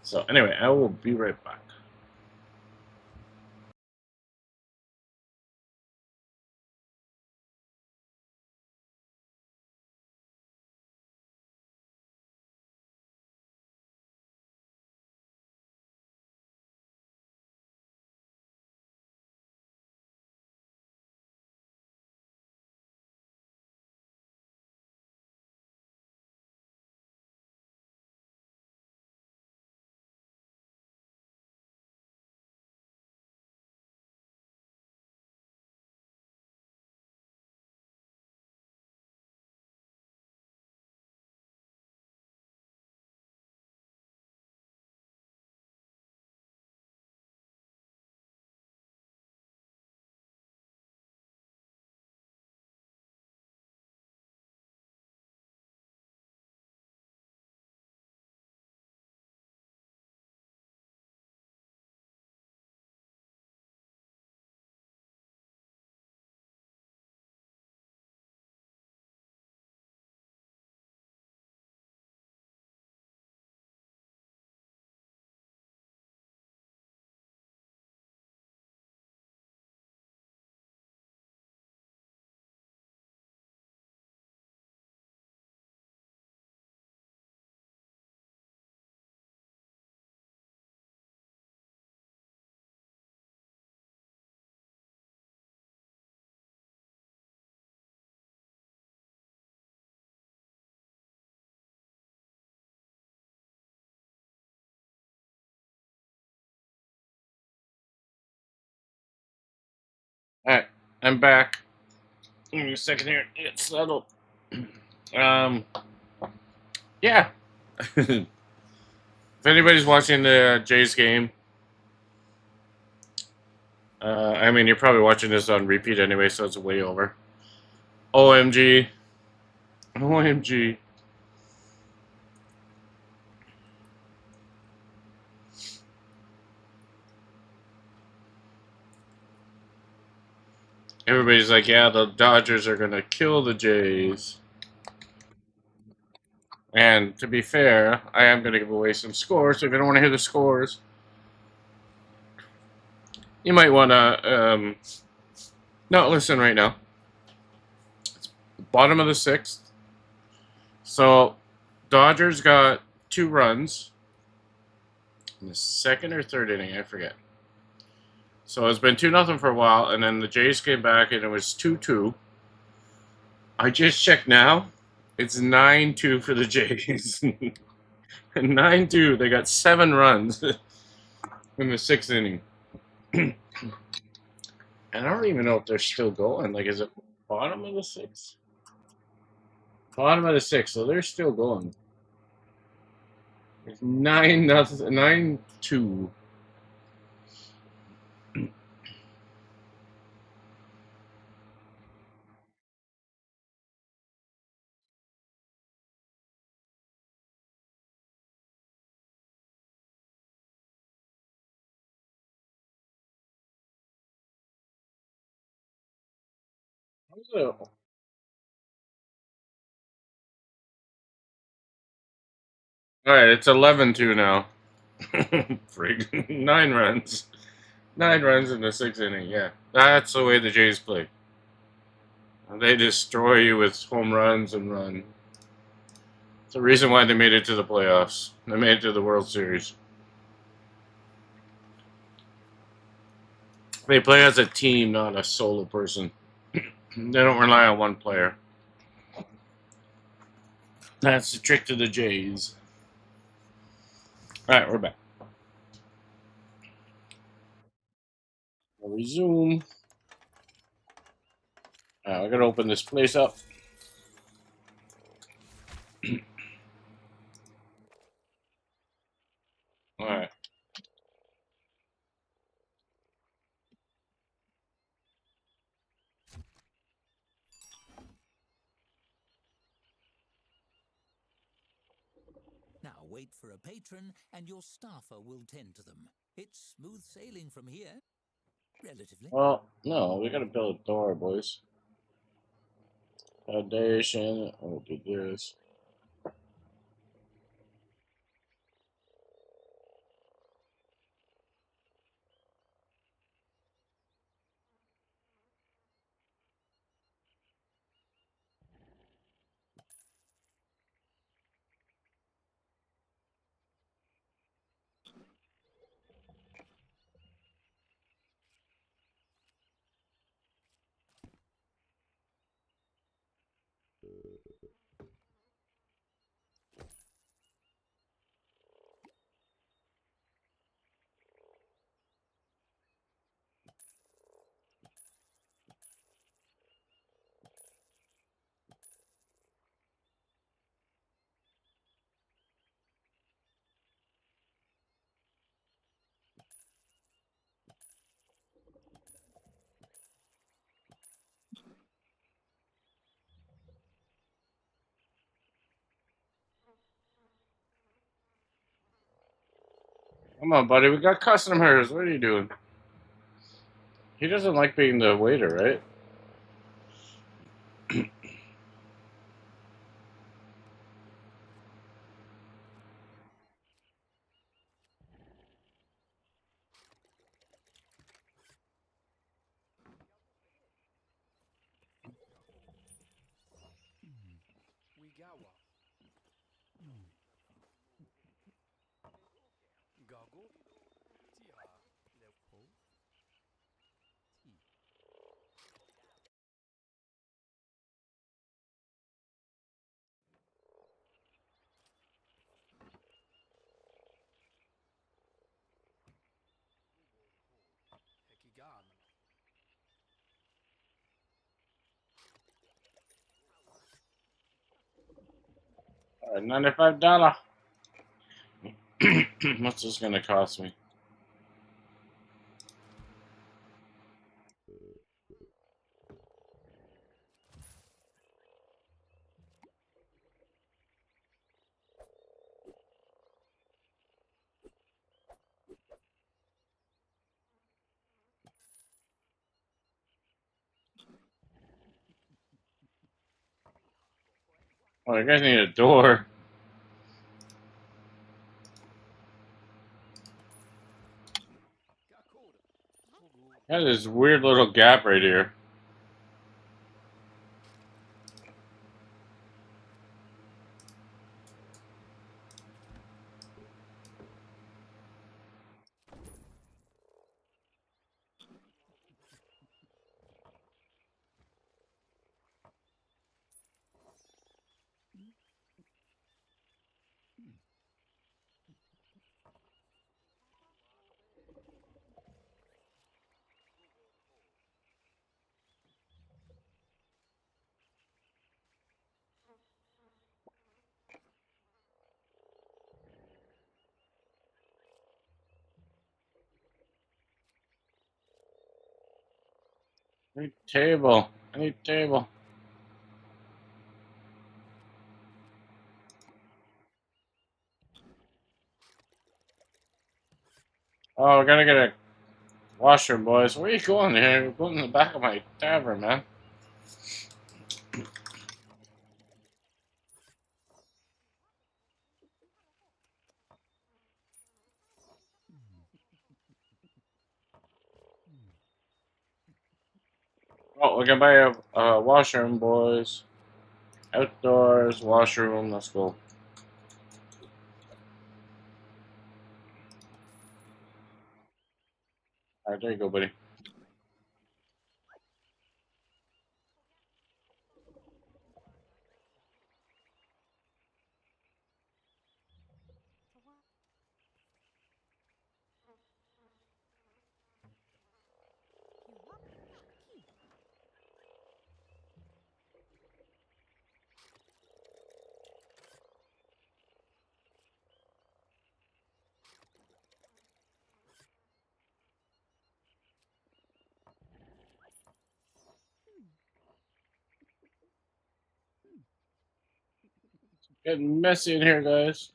So anyway, I will be right back. All right, I'm back. Give me a second here. Get settled. Um, yeah. If anybody's watching the Jays game, I mean, you're probably watching this on repeat anyway, so it's way over. OMG. OMG. Everybody's like, yeah, the Dodgers are going to kill the Jays. And to be fair, I am going to give away some scores. So if you don't want to hear the scores, you might want to not listen right now. Bottom of the sixth. So Dodgers got 2 runs in the second or third inning, I forget. So it's been 2-0 for a while, and then the Jays came back and it was 2-2. I just checked now. It's 9-2 for the Jays. 9-2. They got 7 runs in the sixth inning. And I don't even know if they're still going. Like, is it bottom of the sixth? Bottom of the sixth, so they're still going. It's 9-0, 9-2. All right, it's 11-2 now. Frig. 9 runs. 9 runs in the sixth inning. Yeah, that's the way the Jays play. They destroy you with home runs and run. It's the reason why they made it to the playoffs. They made it to the World Series. They play as a team, not a solo person. They don't rely on one player. That's the trick to the Jays. All right, we're back. We'll resume. We're gonna open this place up. All right. Now wait for a patron and your staffer will tend to them. It's smooth sailing from here. Relatively. Well, no, we gotta build a door, boys. Foundation. Oh, do this. Come on, buddy. We got customers. What are you doing? He doesn't like being the waiter, right? All right, $95. What's this gonna cost me? Oh, you guys need a door. Got this weird little gap right here. I need table. I need table. Oh, we gotta get a washroom, boys. Where are you going here? You're going in the back of my tavern, man. Oh, we can buy a washroom, boys. Outdoors, washroom, let's go. Alright, there you go, buddy. Getting messy in here, guys.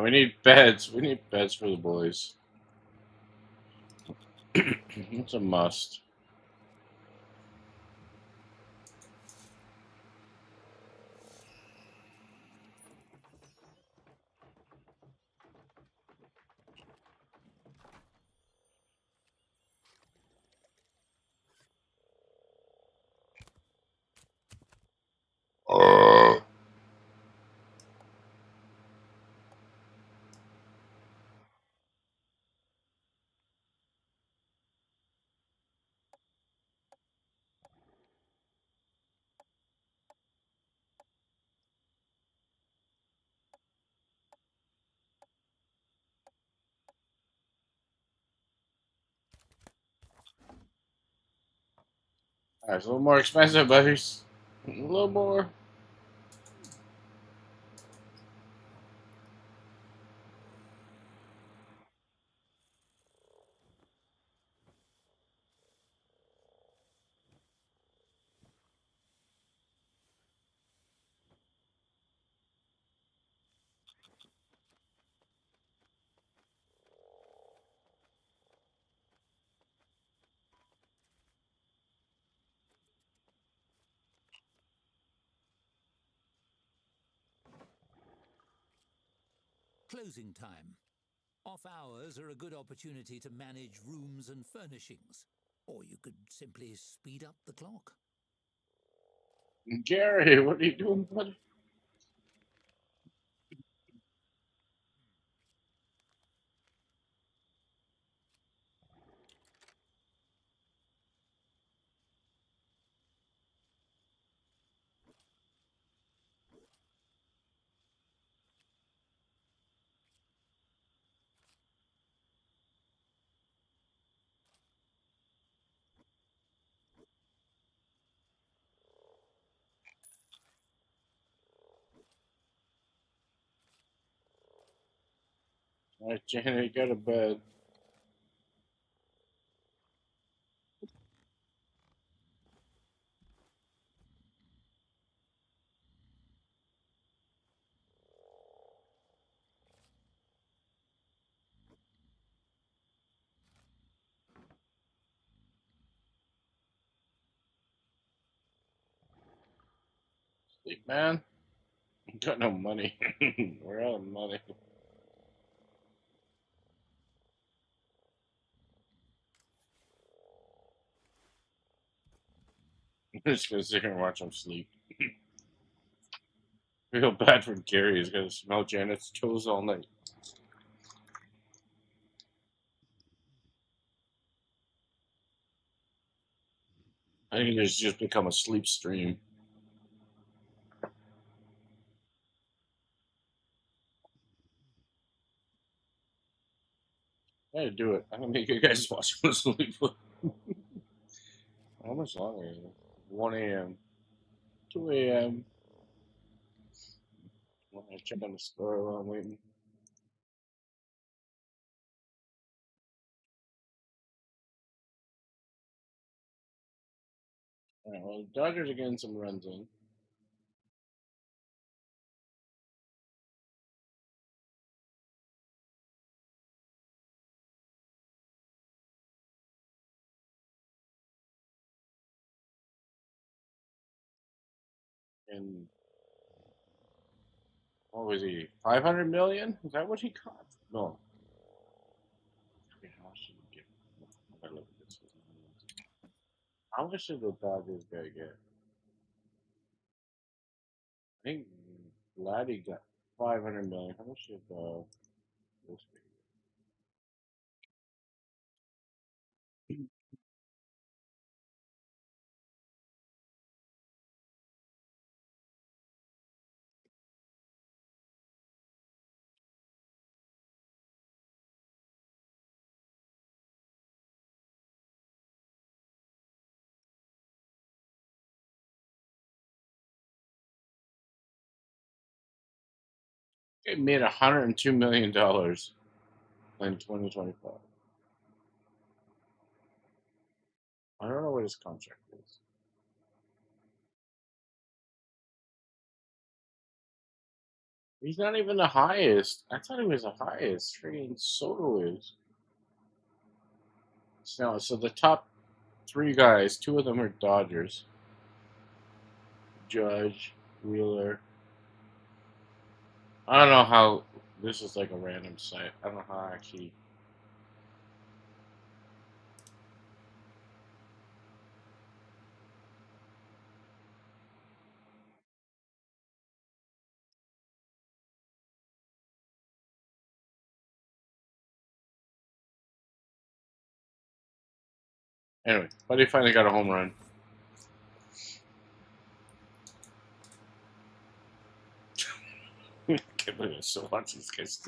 We need beds. We need beds for the boys. It's a must. Alright, it's a little more expensive, buddies. A little more. Closing time. Off hours are a good opportunity to manage rooms and furnishings. Or you could simply speed up the clock. Gary, what are you doing, buddy? Alright, Janet, go to bed. Sleep, man. Got no money. We're out of money. I'm just gonna sit here and watch him sleep. I feel bad for Gary. He's gonna smell Janet's toes all night. I think it's just become a sleep stream. I do it. I'm gonna make you guys watch this sleep. How much longer is it? 1 a.m. 2 a.m. I check on the store while I'm waiting. Alright, well, the Dodgers are getting some runs in. And what was he? 500 million? Is that what he got? No. Okay, how much did he get? I gotta look at this. How much did the Dodgers guy get? I think Vladdy got 500 million. How much did this guy get? He made $102 million in 2025. I don't know what his contract is. He's not even the highest. I thought he was the highest. Freaking Soto is. So the top three guys, two of them are Dodgers. Judge, Wheeler. I don't know how. This is like a random site. I don't know how I actually. Anyway, but he finally got a home run. I can't believe I still watch these guys.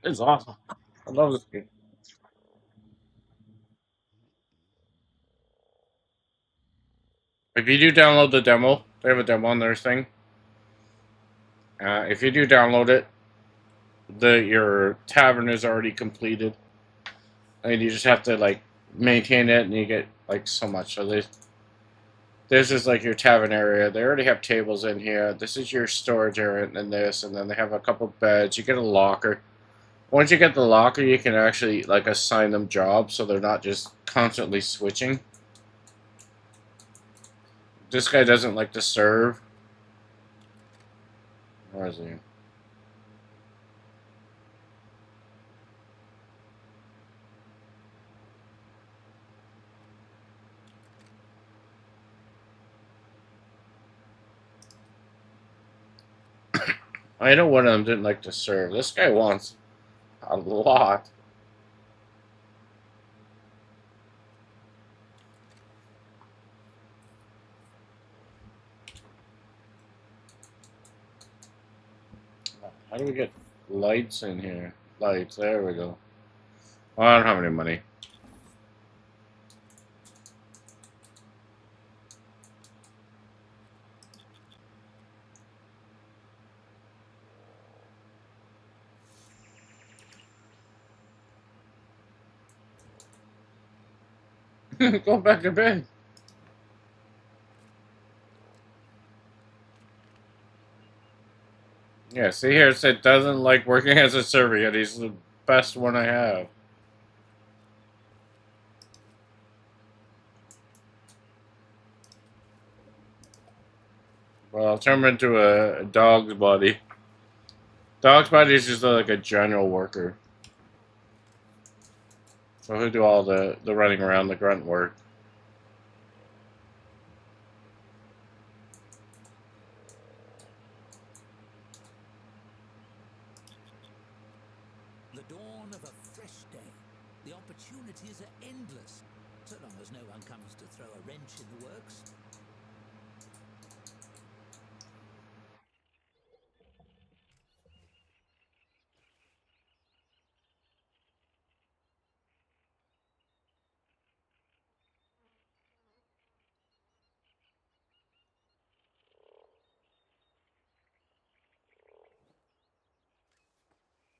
It's awesome. I love this game. If you do download the demo, they have a demo on their thing. If you do download it, your tavern is already completed, and you just have to like maintain it, and you get like so much. So this is like your tavern area. They already have tables in here. This is your storage area, and then they have a couple beds. You get a locker. Once you get the locker, you can actually like assign them jobs, so they're not just constantly switching. This guy doesn't like to serve. Where is he? I know one of them didn't like to serve. This guy wants a lot. How do we get lights in here? Lights, there we go. Oh, I don't have any money. Go back to bed. Yeah, see here, it said doesn't like working as a server, yet he's the best one I have. Well, I'll turn him into a dog's body. Dog's body is just like a general worker. So he'll do all the running around, the grunt work. The dawn of a fresh day. The opportunities are endless, so long as no one comes to throw a wrench in the works.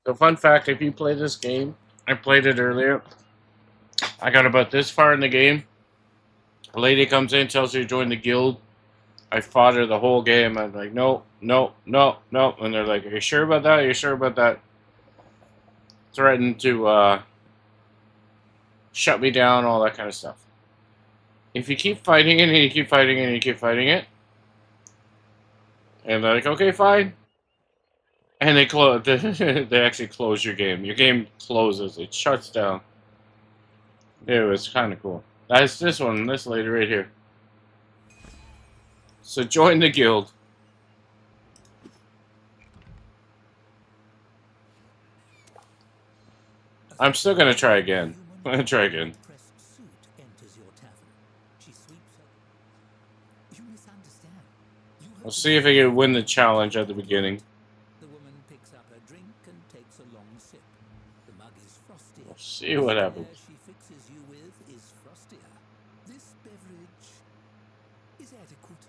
So, fun fact: if you play this game, I played it earlier. I got about this far in the game. A lady comes in, tells you to join the guild. I fought her the whole game. I'm like, no, no, no, no. And they're like, are you sure about that? Are you sure about that? Threatened to shut me down, all that kind of stuff. If you keep fighting it and you keep fighting it and you keep fighting it, and they're like, okay, fine. And they close. They actually close your game. Your game closes. It shuts down. It was kind of cool. That's this one. This lady right here. So join the guild. I'm still gonna try again. I'm gonna try again. We'll see if I can win the challenge at the beginning. The woman picks up her drink and takes a long sip. The mug is frosty. We'll see what happens. She fixes you with is frostier. This beverage is adequate.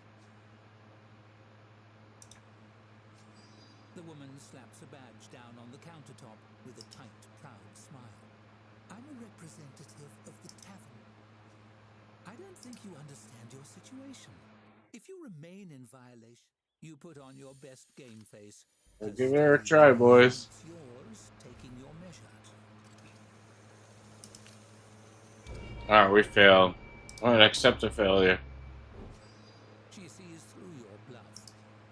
The woman slaps a badge down on the countertop with a tight, proud smile. I'm a representative of the tavern. I don't think you understand your situation. If you remain in violation, you put on your best game face. We'll give it a try, boys. It's yours, taking your measure. Alright, we failed. Alright, accept the failure. She sees through your bluff.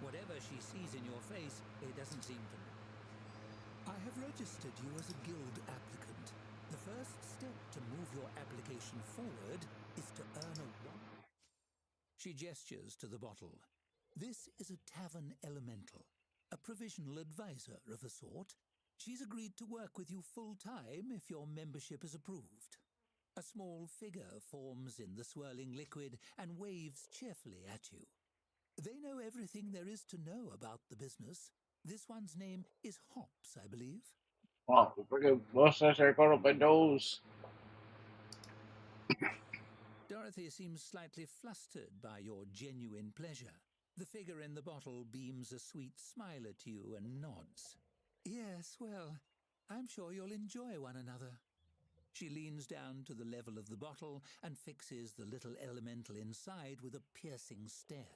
Whatever she sees in your face, it doesn't seem to matter. I have registered you as a guild applicant. The first step to move your application forward is to earn a one. She gestures to the bottle. This is a tavern elemental, a provisional advisor of a sort. She's agreed to work with you full-time if your membership is approved. A small figure forms in the swirling liquid and waves cheerfully at you. They know everything there is to know about the business. This one's name is Hops, I believe. Oh, the freaking mustache I got up my nose. Dorothy seems slightly flustered by your genuine pleasure. The figure in the bottle beams a sweet smile at you and nods. Yes, well, I'm sure you'll enjoy one another. She leans down to the level of the bottle and fixes the little elemental inside with a piercing stare.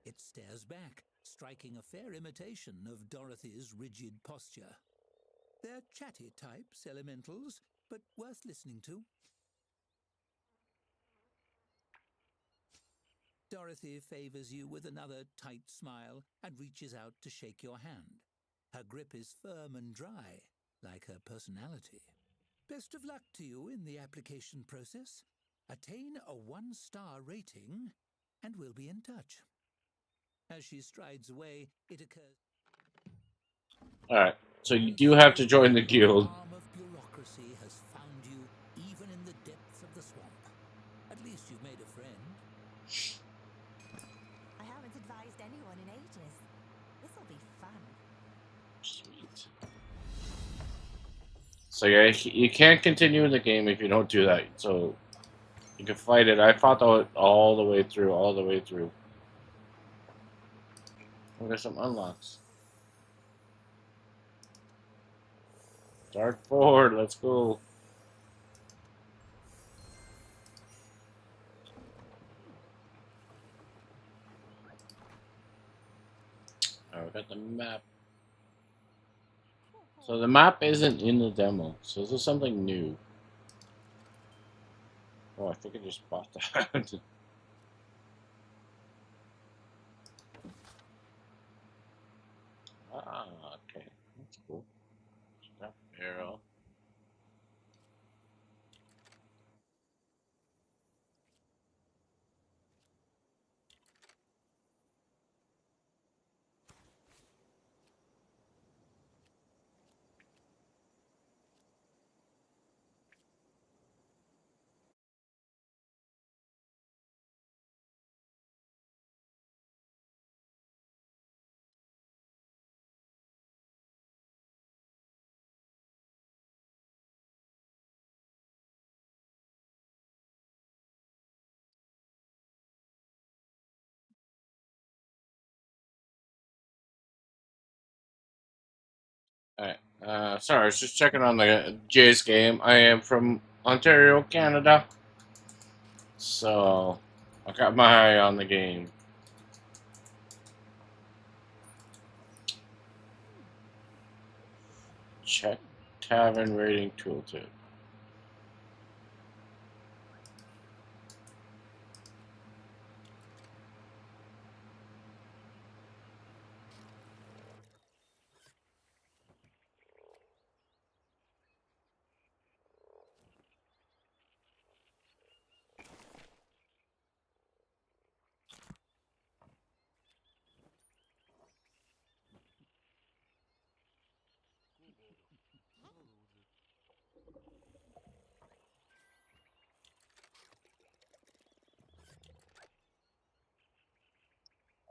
It stares back, striking a fair imitation of Dorothy's rigid posture. They're chatty types, elementals, but worth listening to. Dorothy favors you with another tight smile and reaches out to shake your hand. Her grip is firm and dry, like her personality. Best of luck to you in the application process. Attain a 1-star rating, and we'll be in touch. As she strides away, it occurs. Alright, so you do have to join the guild. The arm of bureaucracy has found you even in the depths of the swamp. At least you've made a friend. I haven't advised anyone in ages. This'll be fun. Sweet. So yeah, you can't continue in the game if you don't do that. So you can fight it. I fought all the way through, all the way through. There's some unlocks. Dark forward, let's go. Alright, we got the map. So the map isn't in the demo, so this is something new. Oh, I think I just bought that. Ah, okay. That's cool. That barrel. Alright, Sorry, I was just checking on the Jays game. I am from Ontario, Canada, so I got my eye on the game. Check Tavern rating tooltip.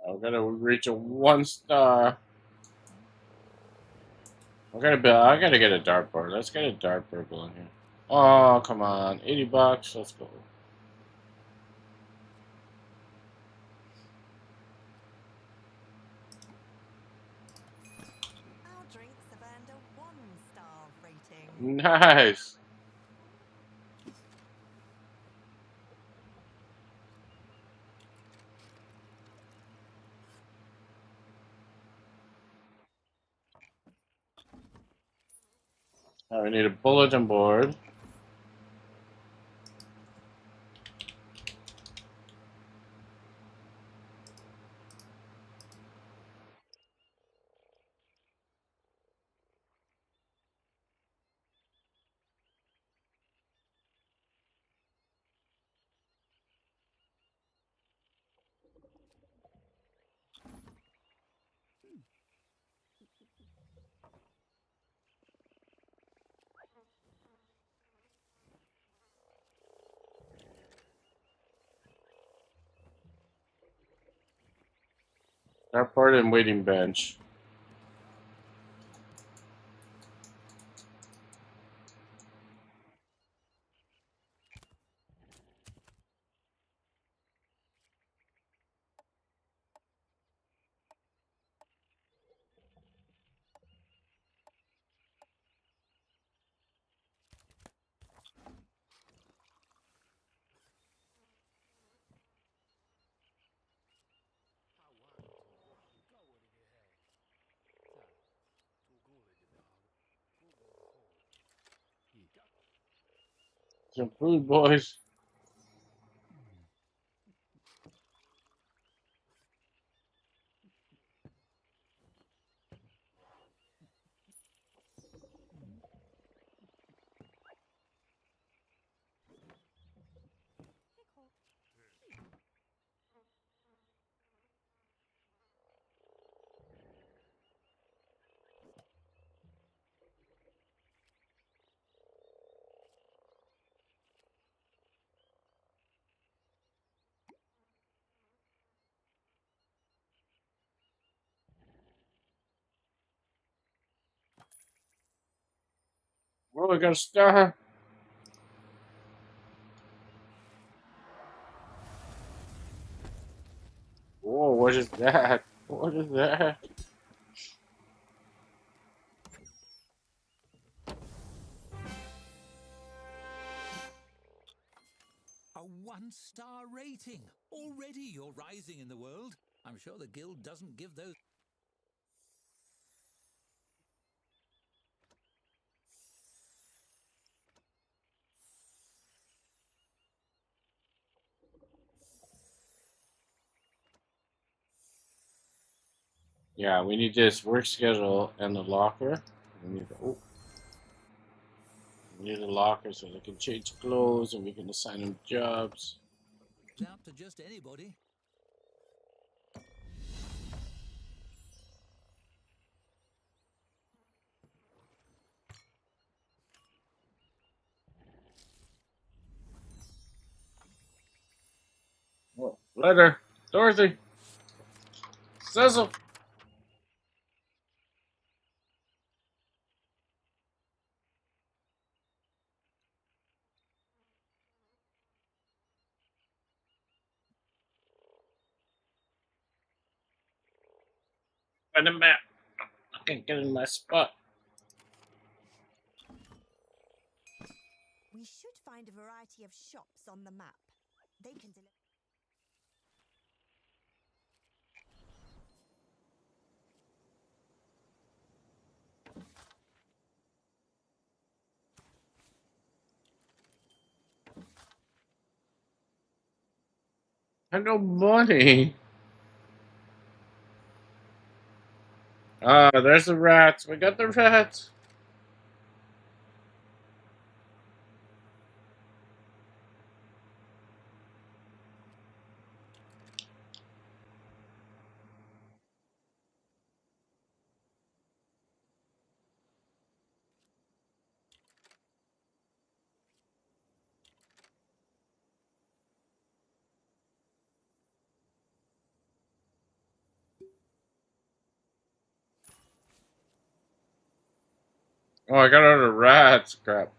I'm gonna reach a 1 star. I gotta get a dartboard. Let's get a dartboard going here. Oh, come on. $80. Let's go. Our drinks have earned a 1-star rating. Nice. Now we need a bulletin board. Dartboard and waiting bench. Some food, boys. Well, we got a star. Whoa, what is that? What is that? A 1-star rating. Already you're rising in the world. I'm sure the guild doesn't give those. Yeah, we need this work schedule and the locker. We need a locker so they can change clothes and we can assign them jobs. Out to just anybody. Oh, letter, Dorothy, Cecil. Find a map. I can't get in my spot. find a variety of shops on the map. They can deliver. I no money. Ah, there's the rats. We got the rats. Oh, I got all the rats. Crap.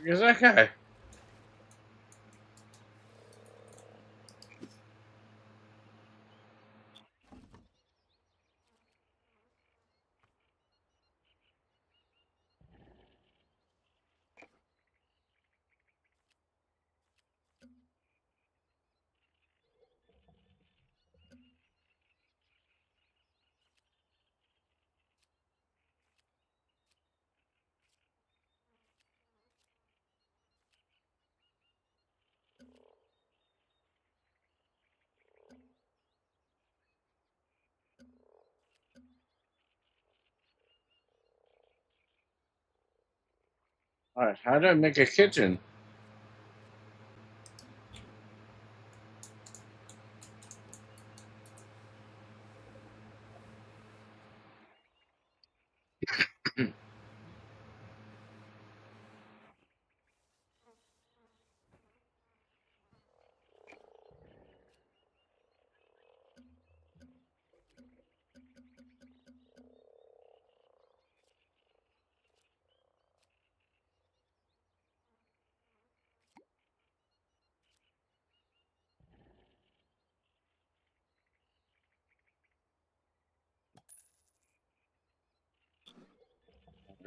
Where's that guy? All right, how do I make a kitchen?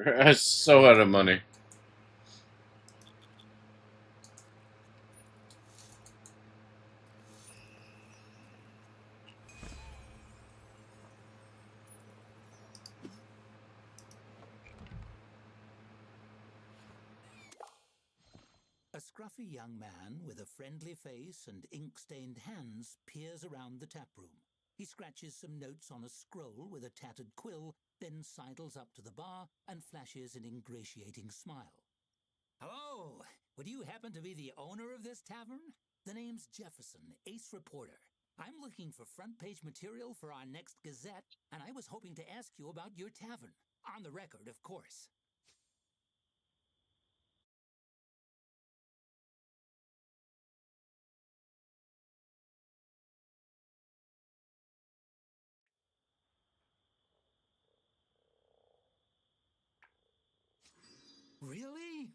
I'm so out of money. A scruffy young man with a friendly face and ink-stained hands peers around the tap room. He scratches some notes on a scroll with a tattered quill, then sidles up to the bar and flashes an ingratiating smile. Hello! Would you happen to be the owner of this tavern? The name's Jefferson, ace reporter. I'm looking for front-page material for our next Gazette, and I was hoping to ask you about your tavern. On the record, of course. Really?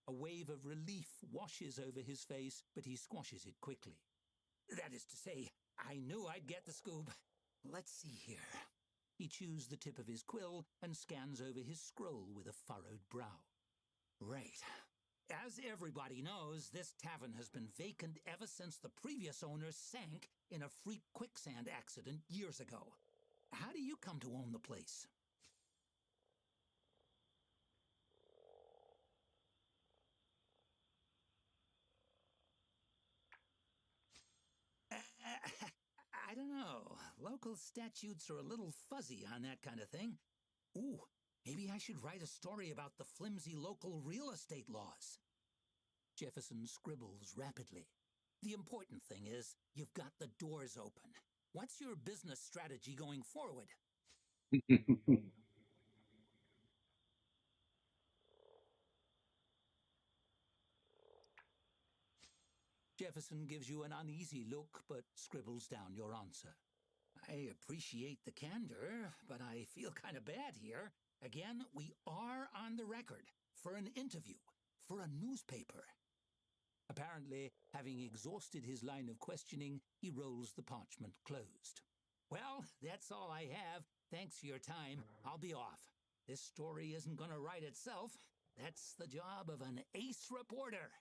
A wave of relief washes over his face, but he squashes it quickly. That is to say, I knew I'd get the scoop. Let's see here. He chews the tip of his quill and scans over his scroll with a furrowed brow. Right. As everybody knows, this tavern has been vacant ever since the previous owner sank in a freak quicksand accident years ago. How do you come to own the place? I don't know. Local statutes are a little fuzzy on that kind of thing. Ooh, maybe I should write a story about the flimsy local real estate laws. Jefferson scribbles rapidly. The important thing is you've got the doors open. What's your business strategy going forward? Jefferson gives you an uneasy look, but scribbles down your answer. I appreciate the candor, but I feel kind of bad here. Again, we are on the record for an interview, for a newspaper. Apparently, having exhausted his line of questioning, he rolls the parchment closed. Well, that's all I have. Thanks for your time. I'll be off. This story isn't going to write itself. That's the job of an ace reporter.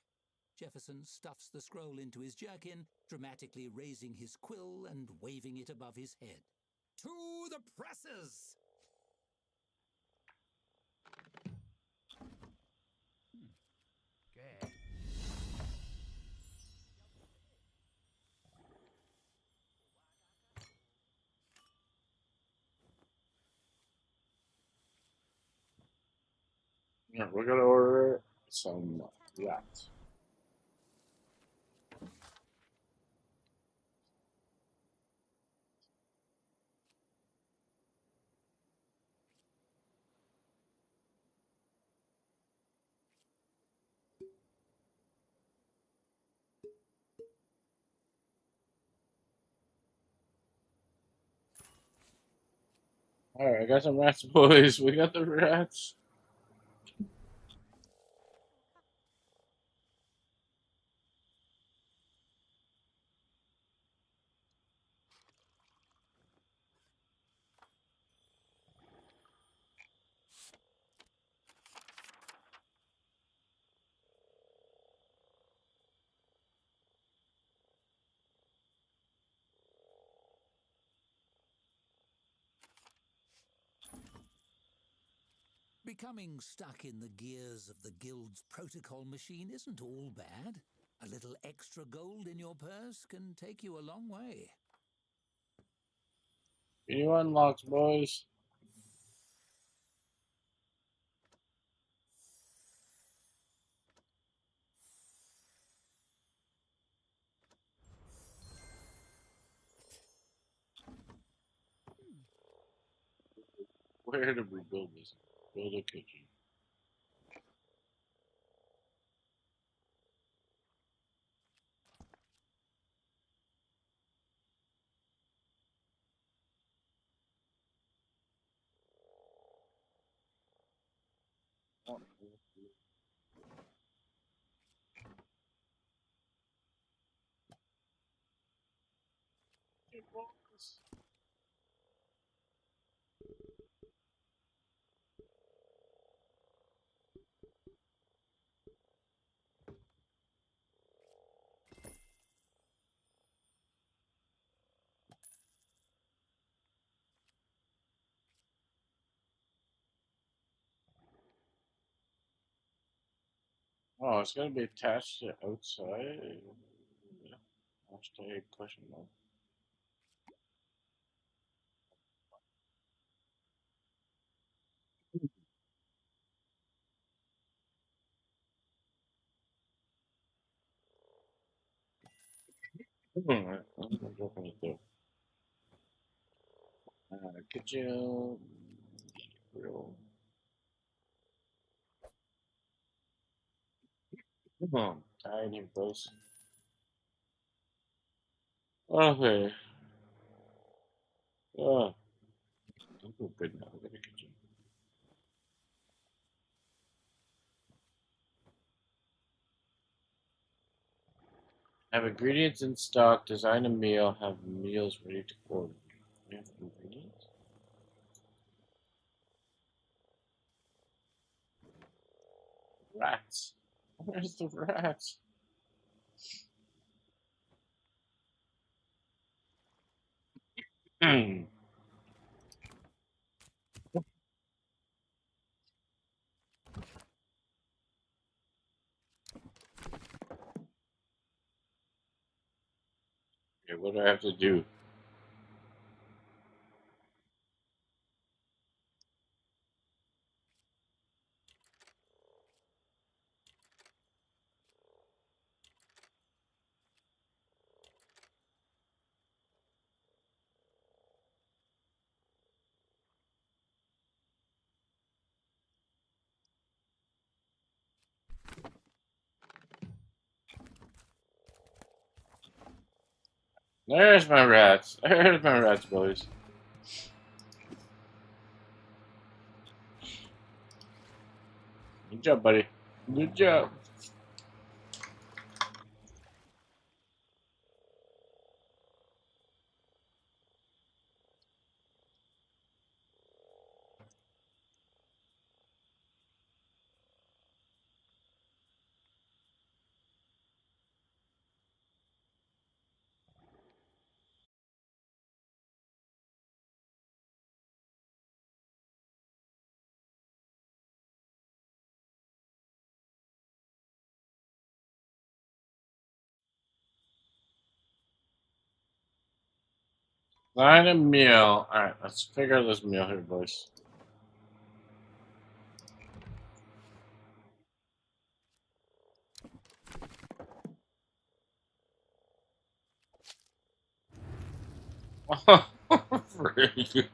Jefferson stuffs the scroll into his jerkin, dramatically raising his quill and waving it above his head. To the presses! Good. Yeah, we're gonna order some yachts. Alright, I got some rats, boys. We got the rats. Becoming stuck in the gears of the guild's protocol machine isn't all bad. A little extra gold in your purse can take you a long way. You unlocks, boys. Where did we build this? Build a kitchen. Oh, it's gonna be attached to outside. Hashtag question mark. I'm not dropping it there. Kitchen. Grill. Tiny bros. Okay. Oh, I'm good now. We got a kitchen. Have ingredients in stock. Design a meal. Have meals ready to order. We have ingredients. Rats. Where's the rats? Okay, what do I have to do? There's my rats. There's my rats, boys. Good job, buddy. Good job. Find a meal. Alright, let's figure out this meal here, boys. Freak.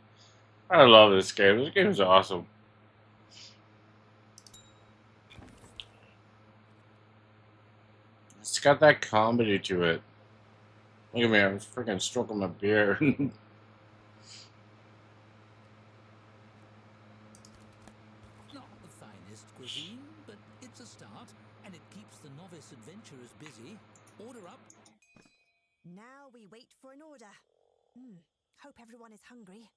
I love this game. This game is awesome. It's got that comedy to it. Look at me, I'm freaking stroking my beard. Not the finest cuisine, but it's a start, and it keeps the novice adventurers busy. Order up. Now we wait for an order. Hope everyone is hungry.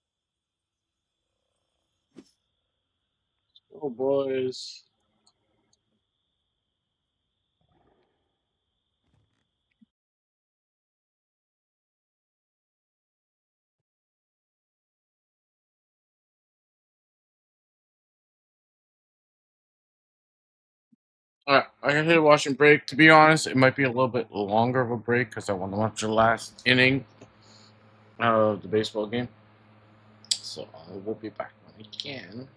Oh, boys. Alright, I can hit a washing break. To be honest, it might be a little bit longer of a break because I want to watch the last inning of the baseball game. So I will be back when I can.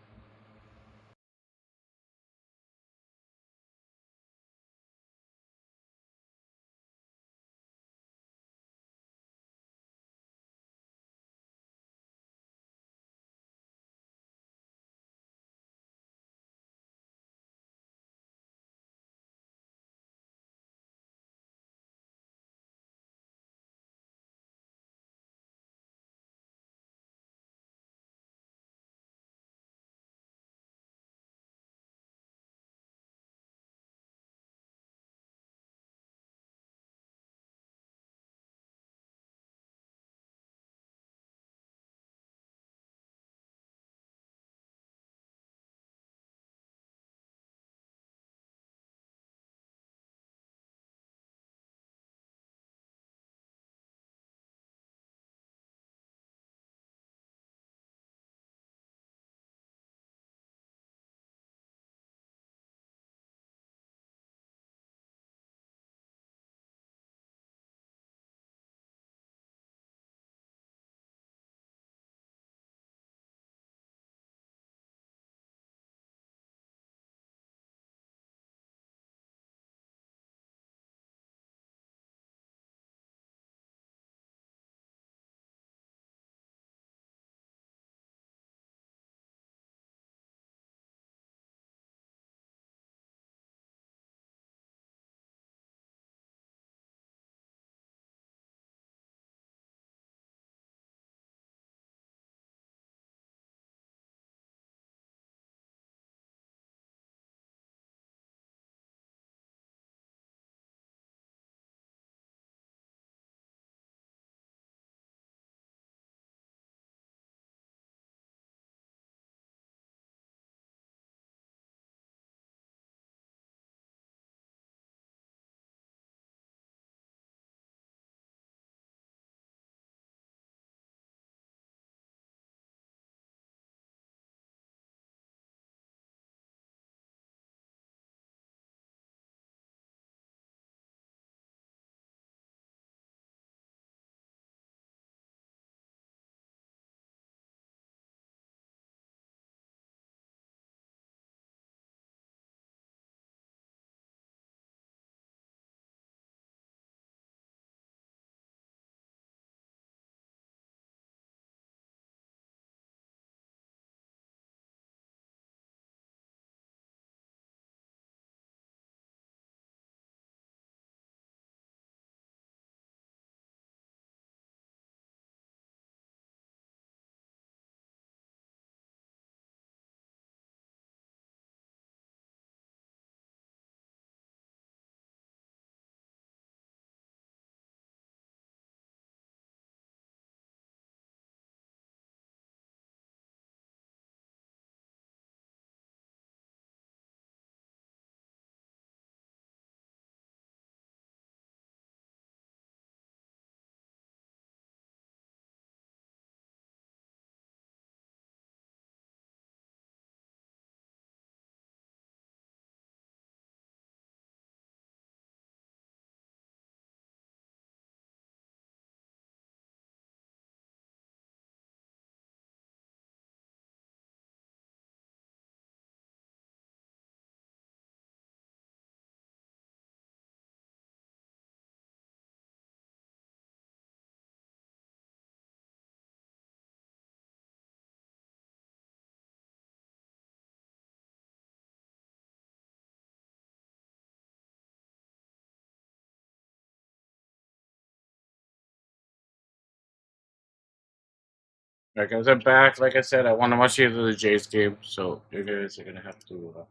Alright, guys, I'm back. Like I said, I want to watch the end of the Jays game, so you guys are gonna have to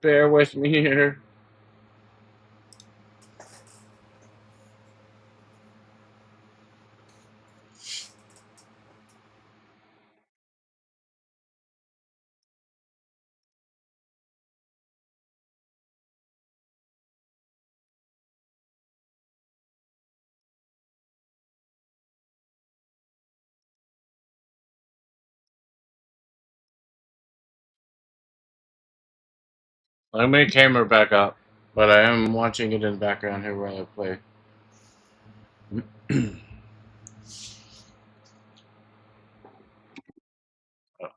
bear with me here. I'm gonna camera back up, but I am watching it in the background here while I play. I'm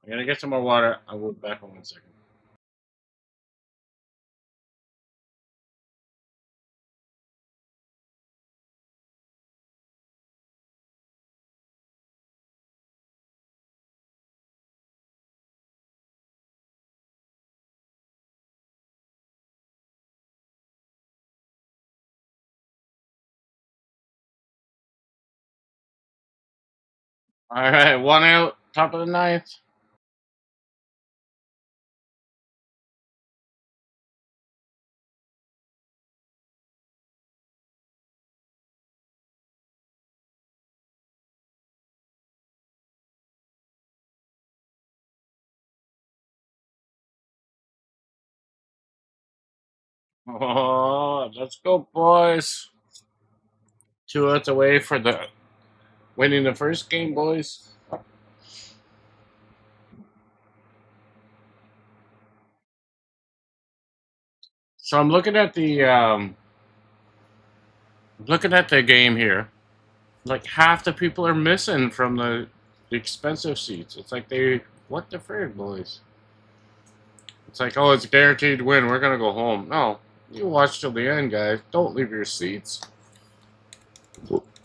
gonna get some more water. I will be back in 1 second. Alright, one out, top of the ninth. Oh, let's go, boys. 2 outs away for the winning the first game, boys. So I'm looking at the game here. Like half the people are missing from the expensive seats. It's like what the frig, boys? It's like, oh, it's a guaranteed win. We're gonna go home. No, you watch till the end, guys. Don't leave your seats.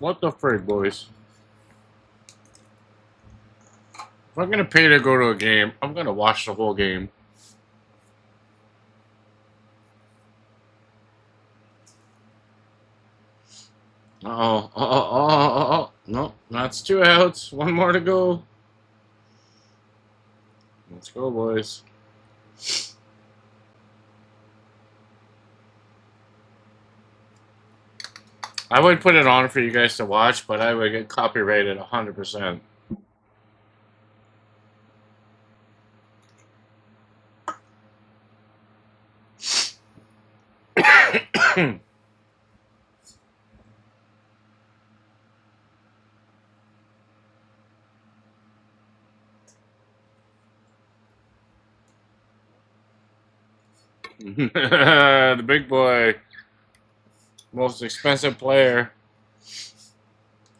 What the frig, boys? If I'm gonna pay to go to a game, I'm gonna watch the whole game. Oh. No, that's 2 outs. One more to go. Let's go, boys. I would put it on for you guys to watch, but I would get copyrighted 100%. The big boy, most expensive player.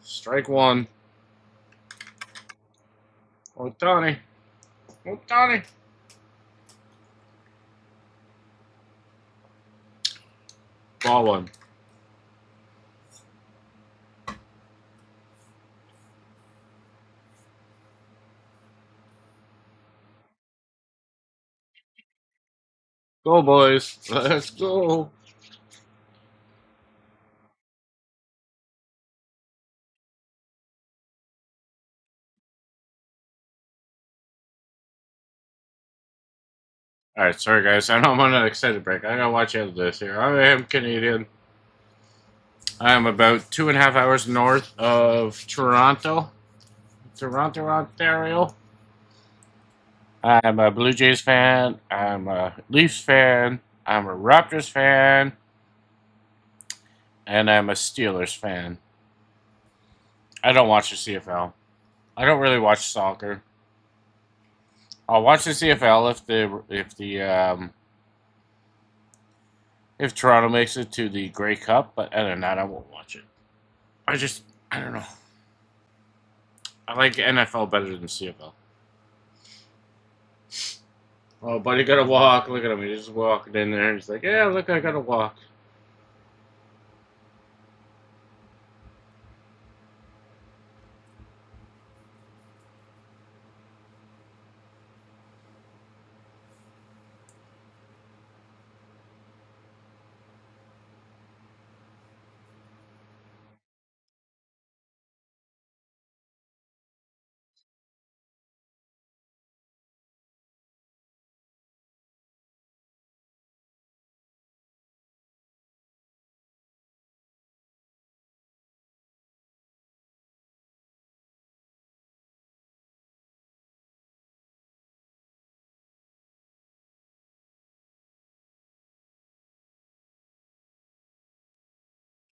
Strike one. Oh, Tony. Oh, Tony. Ball one. Go, boys. Let's go. All right, sorry, guys. I know I'm on an extended break. I gotta watch out of this here. I am Canadian. I am about 2.5 hours north of Toronto, Ontario. I'm a Blue Jays fan. I'm a Leafs fan. I'm a Raptors fan. And I'm a Steelers fan. I don't watch the CFL. I don't really watch soccer. I'll watch the CFL if Toronto makes it to the Grey Cup, but other than that, I won't watch it. I don't know. I like NFL better than CFL. Oh, buddy, gotta walk. Look at him. He's just walking in there. He's like, yeah, look, I gotta walk.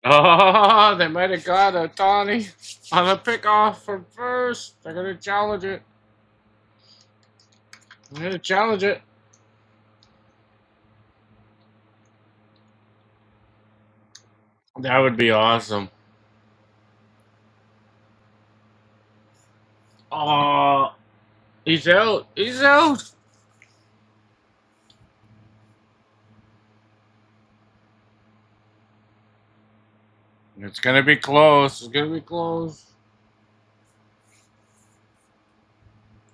Oh, they might have got a Tawny on a pickoff from first. They're gonna challenge it. They're gonna challenge it. That would be awesome. Oh, he's out. He's out. It's gonna be close. It's gonna be close.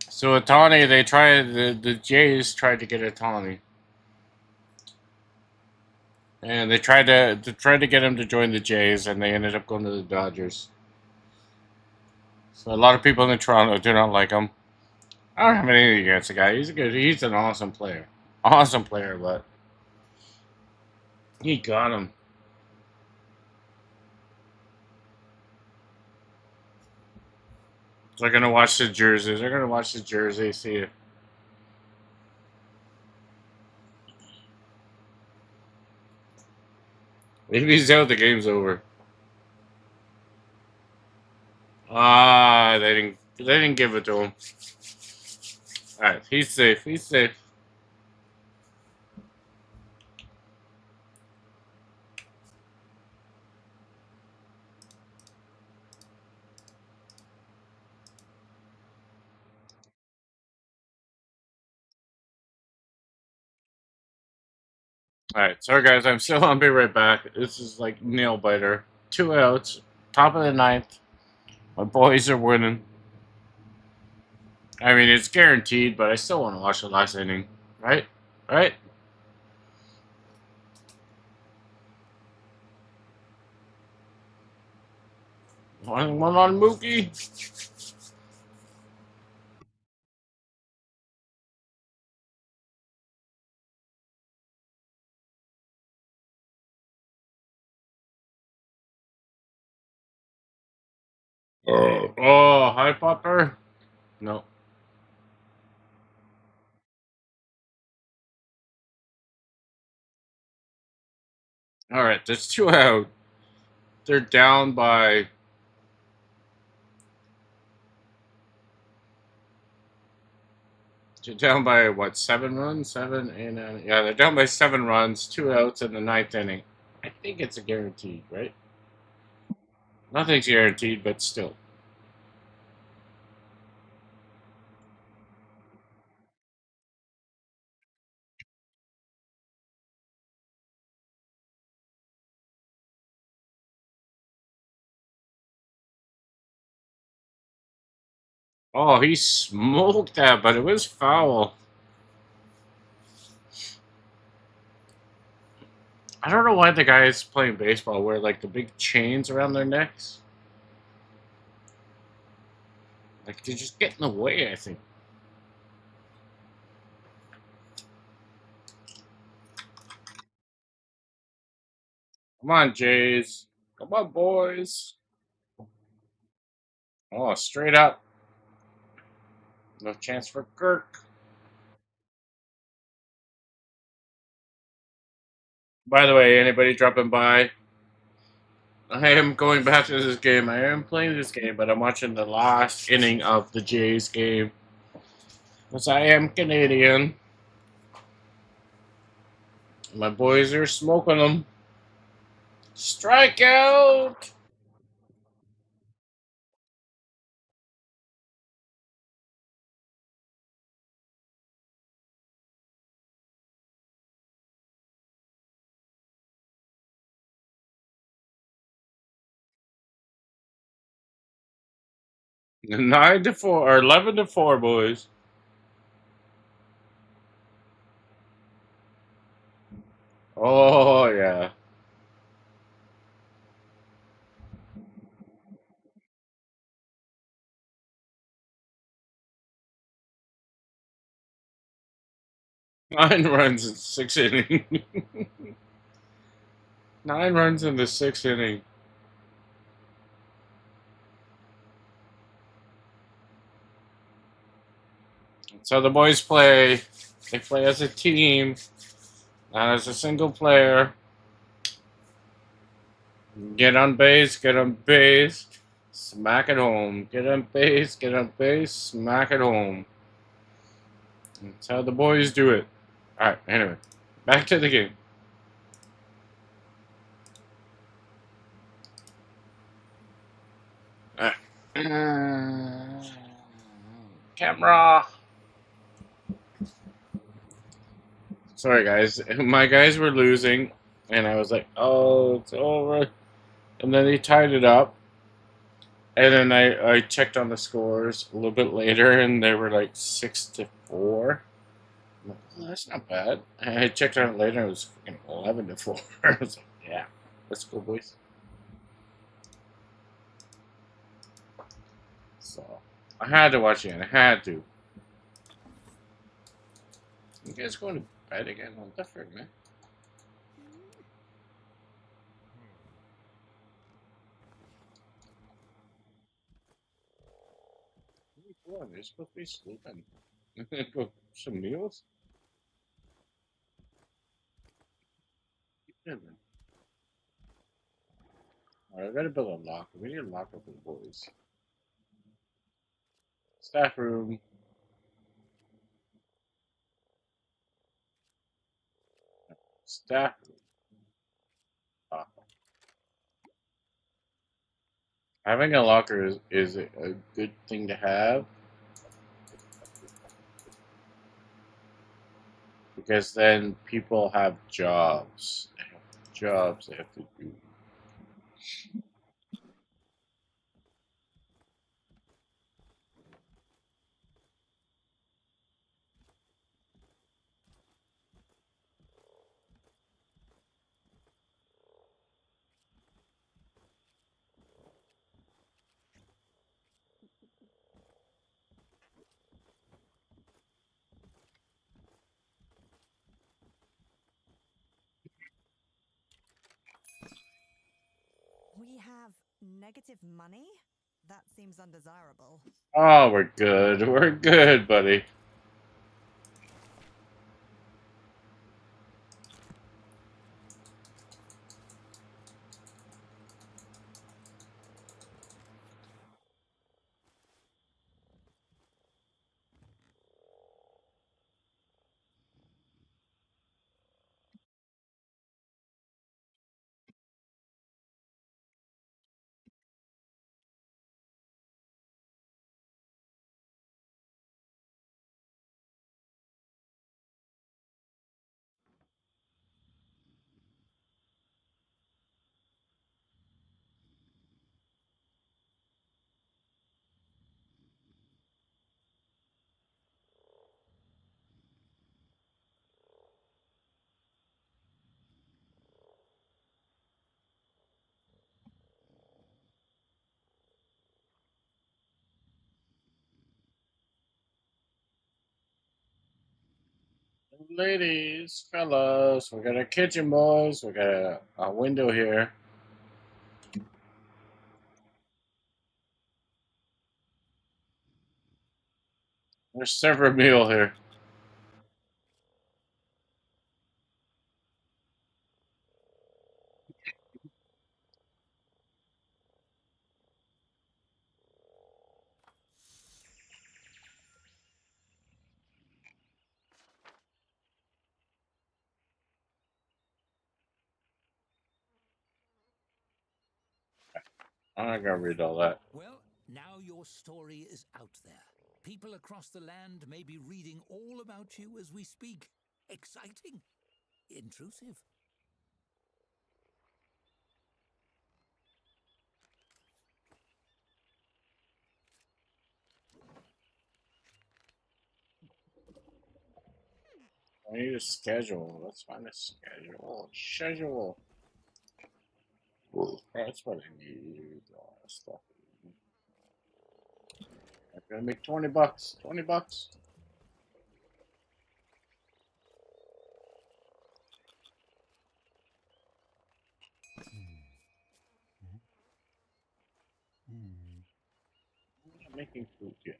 So a Tawny, they tried the Jays tried to get a Tawny, and they tried to get him to join the Jays, and they ended up going to the Dodgers. So a lot of people in Toronto do not like him. I don't have anything against the guy. He's an awesome player, but he got him. They're gonna watch the jerseys. They're gonna watch the jersey, see if if he's out, the game's over. Ah, they didn't give it to him. All right, he's safe. He's safe. All right, sorry guys, I'm still. I'll be right back. This is like nail biter. 2 outs, top of the ninth. My boys are winning. I mean, it's guaranteed, but I still want to watch the last inning. Right? Right? One on Mookie. Oh, high popper. No. All right, there's 2 out. They're down by. They're down by what? 7 runs? Seven and yeah, they're down by 7 runs. 2 outs in the ninth inning. I think it's a guaranteed, right? Nothing's guaranteed, but still. Oh, he smoked that, but it was foul. I don't know why the guys playing baseball wear like the big chains around their necks. Like they just get in the way, I think. Come on, Jays. Come on, boys. Oh, straight up. No chance for Kirk. By the way, anybody dropping by? I am going back to this game. I am playing this game, but I'm watching the last inning of the Jays game. Because I am Canadian. My boys are smoking them. Strikeout! 9-4 or 11-4, boys. Oh yeah. 9 runs in 6 innings. 9 runs in the 6th inning. So the boys play. They play as a team, not as a single player. Get on base, get on base. Smack it home. Get on base, get on base, smack it home. That's how the boys do it. Alright, anyway. Back to the game. Alright. Camera. Sorry, guys. My guys were losing, and I was like, oh, it's over. And then they tied it up. And then I checked on the scores a little bit later, and they were like 6-4. I'm like, oh, that's not bad. And I checked on it later, and it was freaking 11-4. I was like, yeah, let's go, boys. So I had to watch it. I had to. You guys going to bed again? What the frick, man? What are you doing? You're supposed to be sleeping. Go some meals? Yeah, man. Alright, I gotta build a locker. We need a locker for the boys. Staff room. Staff room. Locker. Having a locker is a good thing to have because then people have jobs. They have jobs they have to do. We have negative money? That seems undesirable. Oh, we're good. We're good, buddy. Ladies, fellas, we got a kitchen, boys. We got a window here. There's several meal here. I'm not gonna read all that. Well, now your story is out there. People across the land may be reading all about you as we speak. Exciting. Intrusive. I need a schedule. Let's find a schedule. Schedule. That's what I need. All that stuff. I'm gonna make 20 bucks. 20 bucks. I'm not making food yet.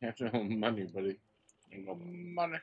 You have no money, buddy. Ain't no money.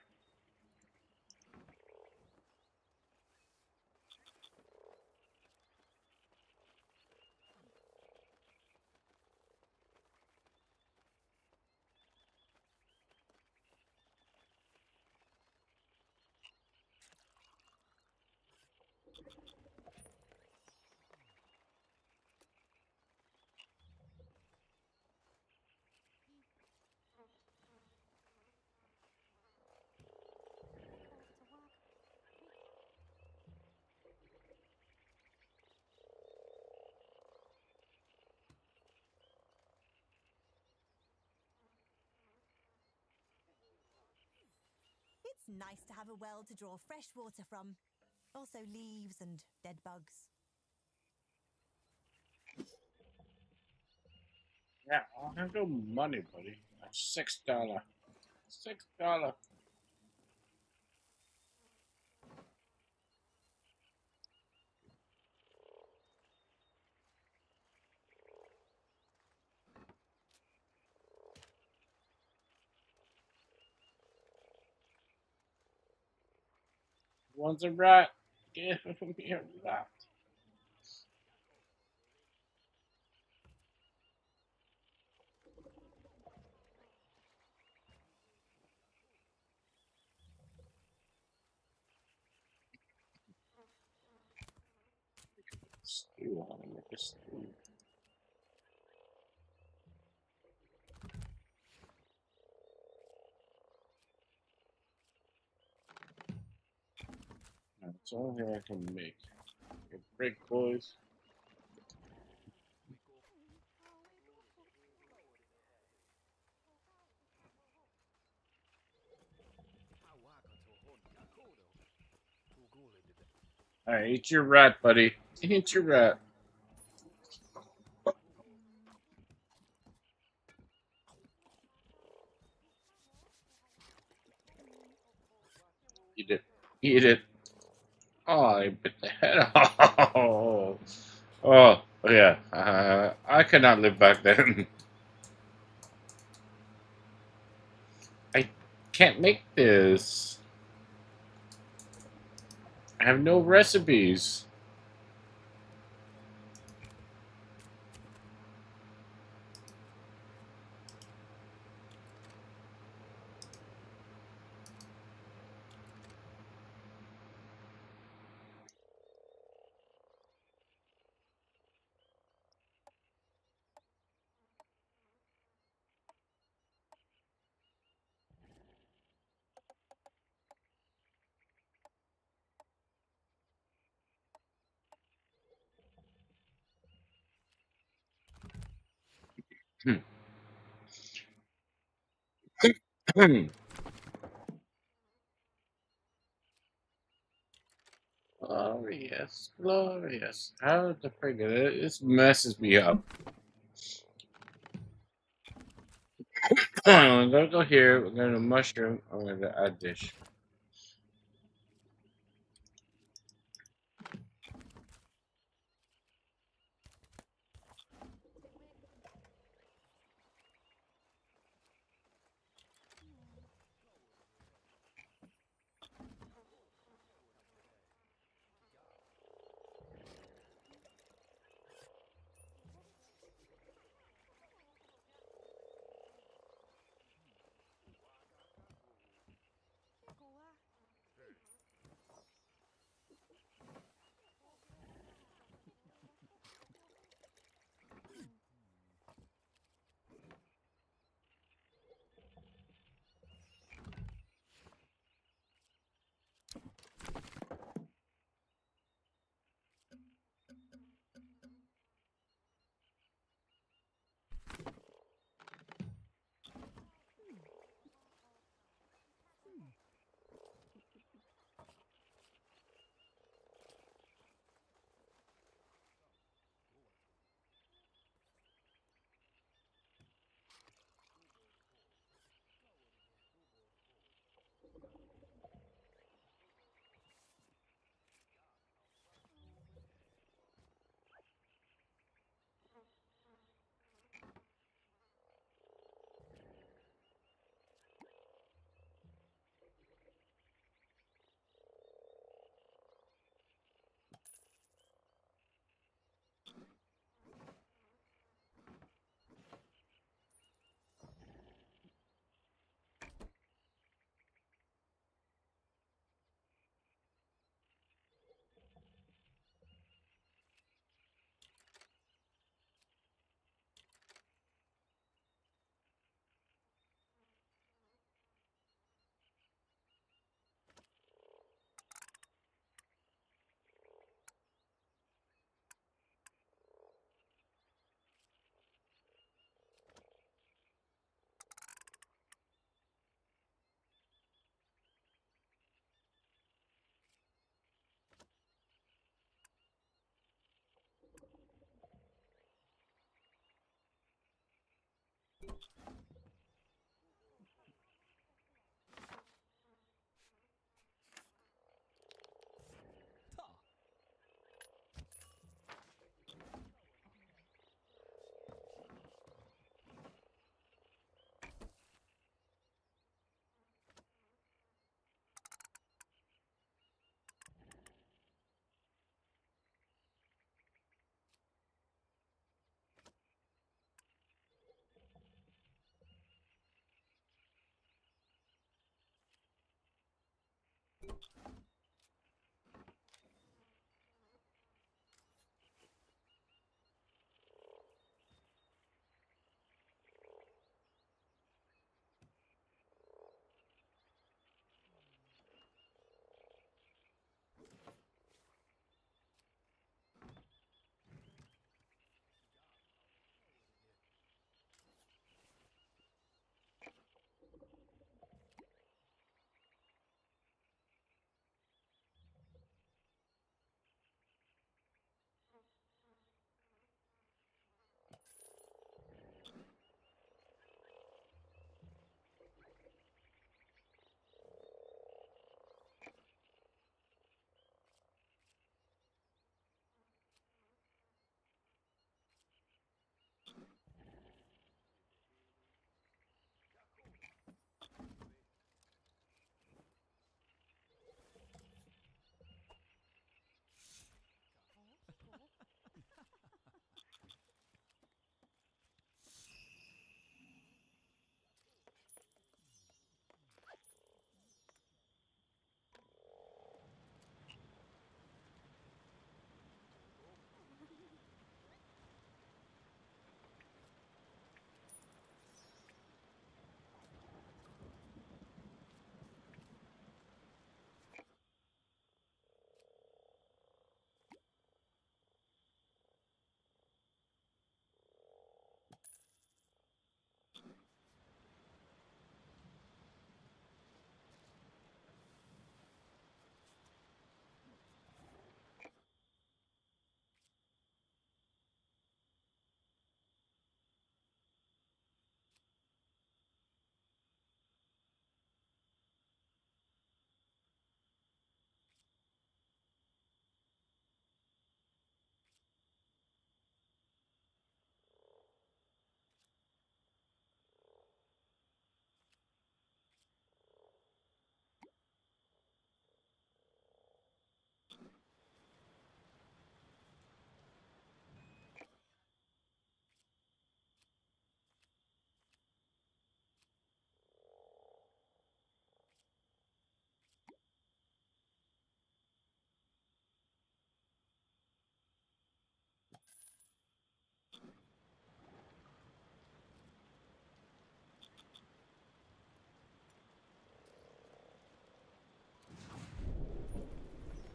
It's nice to have a well to draw fresh water from. Also leaves and dead bugs. Yeah, I have no money, buddy. $6. $6. Wants a rat. Give me a rat. Stew on him, make a stew. That's the only thing I can make. Get break, boys. Alright, eat your rat, buddy. Eat your rat. Eat it. Eat it. Oh, I bit the head off. Oh, yeah. I could not live back then. I can't make this. I have no recipes. Glorious, glorious. How the frig it? This messes me up. I'm gonna go here. We're gonna mushroom. I'm gonna add dish.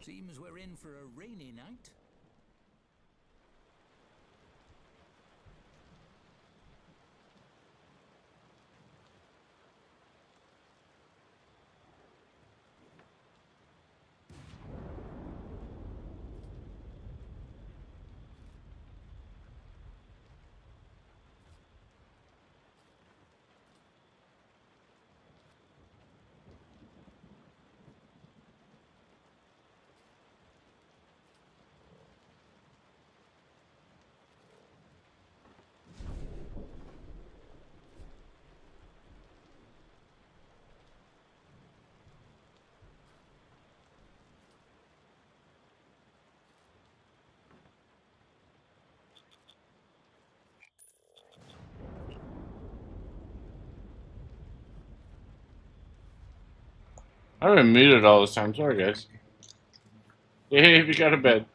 Seems we're in for a rainy night. I've been muted all this time. Sorry, guys. Hey, we got a bed.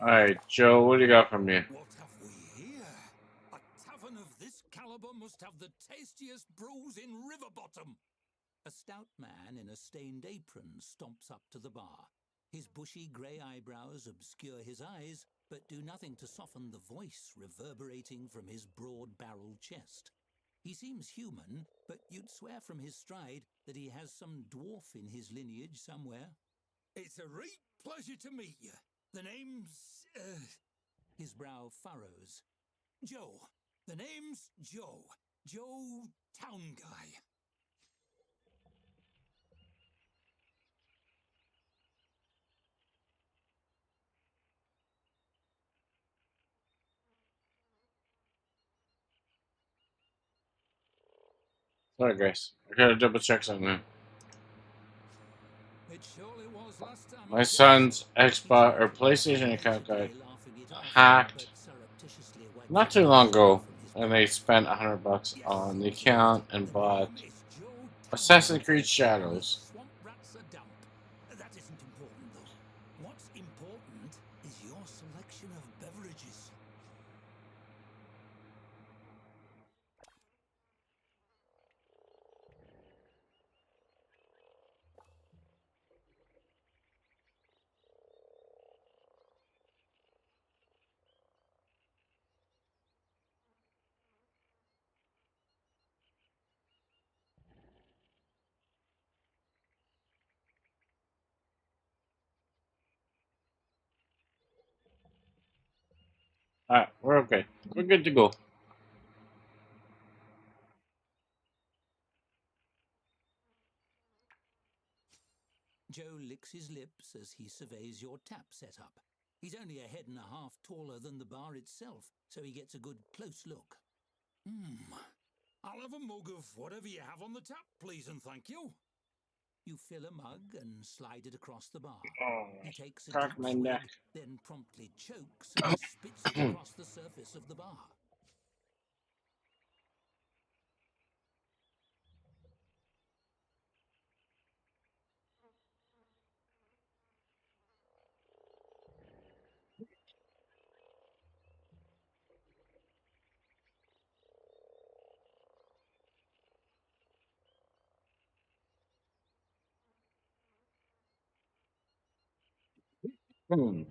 Alright, Joe, what do you got for me? What have we here? A tavern of this caliber must have the tastiest brews in Riverbottom. A stout man in a stained apron stomps up to the bar. His bushy grey eyebrows obscure his eyes, but do nothing to soften the voice reverberating from his broad-barreled chest. He seems human, but you'd swear from his stride that he has some dwarf in his lineage somewhere. It's a great pleasure to meet you. The name's... His brow furrows. Joe. The name's Joe. Joe Town Guy. Sorry, guys. I gotta double check something. It surely was last time My I checked. son's He Xbox or chuckled, PlayStation account got allegedly laughing it off, but hacked surreptitiously wiped not the too dust long away ago, from his and brow. they spent $100 Yes, on the he said, account and the bought name is Joe Town Assassin's Guy, Creed and the Shadows. swamp rats are damp. That isn't important, though. What's important is your selection of beverages. Alright, we're okay. We're good to go. Joe licks his lips as he surveys your tap setup. He's only a head and a half taller than the bar itself, so he gets a good close look. I'll have a mug of whatever you have on the tap, please and thank you. You fill a mug and slide it across the bar. Oh, He takes a crack deep my swig, neck. then promptly chokes and spits it across the surface of the bar. Hmm.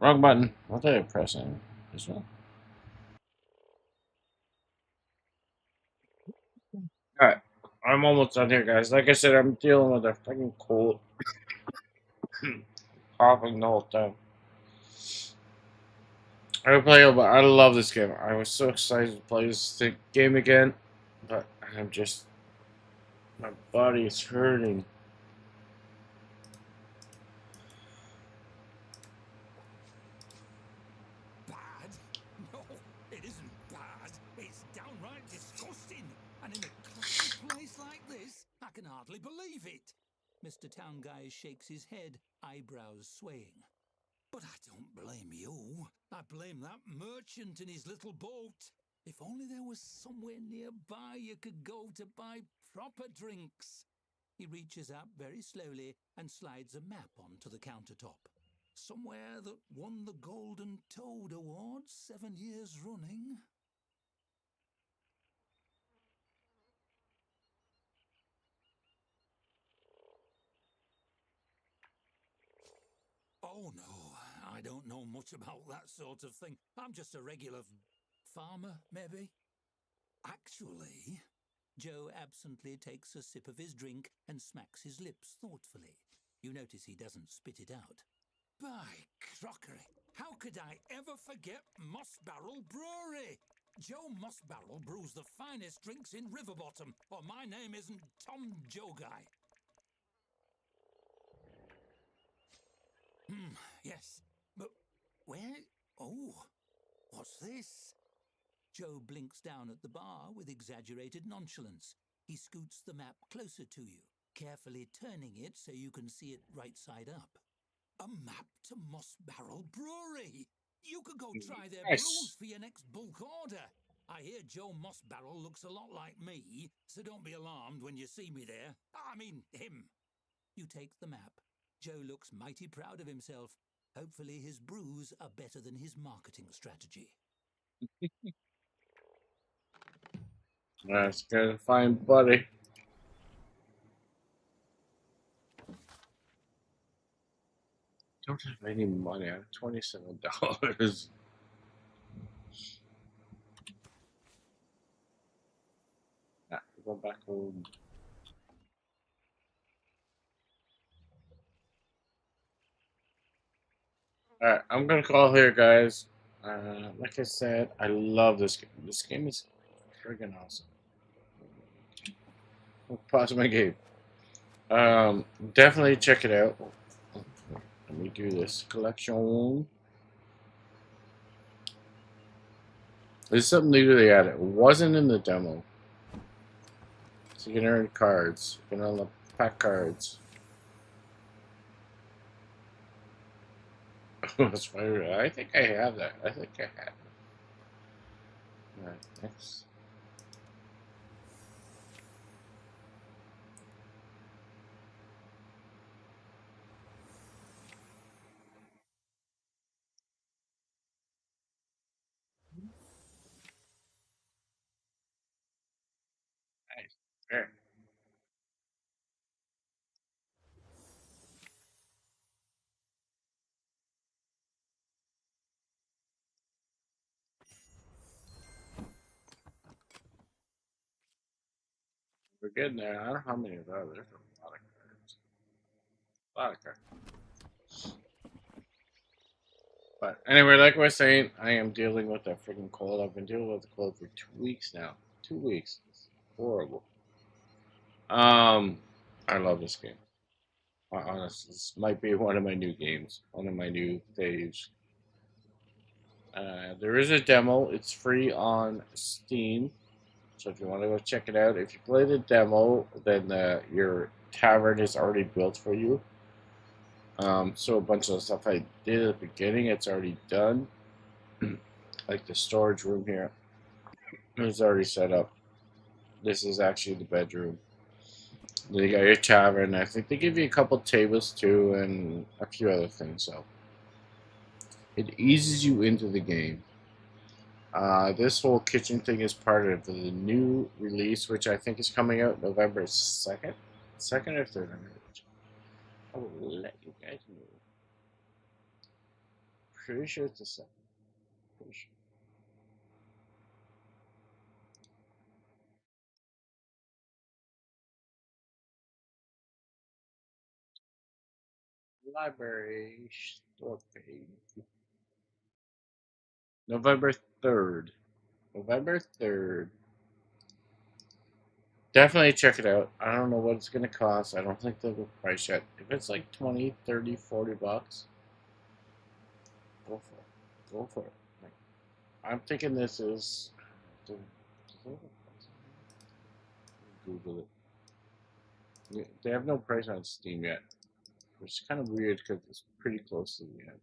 Wrong button. What did I press in? This one? Alright. I'm almost done here, guys. Like I said, I'm dealing with a fucking cold. Coughing the whole time. I play, but I love this game. I was so excited to play this game again, but I'm just my body is hurting. Bad? No, it isn't bad. It's downright disgusting. And in a classy place like this, I can hardly believe it. Mr. Town Guy shakes his head, eyebrows swaying. But I don't blame you. I blame that merchant in his little boat. If only there was somewhere nearby you could go to buy proper drinks. He reaches up very slowly and slides a map onto the countertop. Somewhere that won the Golden Toad Award 7 years running. Oh no, I don't know much about that sort of thing. I'm just a regular farmer, maybe. Actually, Joe absently takes a sip of his drink and smacks his lips thoughtfully. You notice he doesn't spit it out. By crockery, how could I ever forget Moss Barrel Brewery? Joe Moss Barrel brews the finest drinks in Riverbottom, or my name isn't Tom Joe Guy. Yes, but where? Oh, what's this? Joe blinks down at the bar with exaggerated nonchalance. He scoots the map closer to you, carefully turning it so you can see it right side up. A map to Moss Barrel Brewery. You could go try their Nice. brews for your next bulk order. I hear Joe Moss Barrel looks a lot like me, so don't be alarmed when you see me there. I mean, him. You take the map. Joe looks mighty proud of himself. Hopefully his brews are better than his marketing strategy. That's good. Fine, buddy. Don't have any money. I have $27. Nah, go back home. Alright, I'm gonna call here, guys. Like I said, I love this game. This game is friggin' awesome. I'll pause my game. Definitely check it out. Let me do this. Collection. There's something new they added. It wasn't in the demo. So you can earn cards. You can unlock pack cards. That's my, I think I have that. I think I have it. Alright, next. Nice. There. We're getting there. I don't know how many of those. There's a lot of cards. A lot of cards. But anyway, like I was saying, I am dealing with that freaking cold. I've been dealing with the cold for 2 weeks now. 2 weeks. It's horrible. Um, I love this game. Honestly, this might be one of my new games, one of my new faves. There is a demo. It's free on Steam, so if you want to go check it out, if you play the demo, then your tavern is already built for you. So a bunch of the stuff I did at the beginning, it's already done. Like the storage room here is already set up. This is actually the bedroom. They got your tavern. I think they give you a couple tables too, and a few other things. So it eases you into the game. This whole kitchen thing is part of the new release, which I think is coming out November 2nd. 2nd or 3rd? I will let you guys know. Pretty sure it's the 2nd. Pretty sure. Library store page. November 3rd. November 3rd. Definitely check it out. I don't know what it's going to cost. I don't think they'll go price yet. If it's like 20, 30, $40, go for it. Go for it. Like, I'm thinking this is. Google it. They have no price on Steam yet, which is kind of weird because it's pretty close to the end.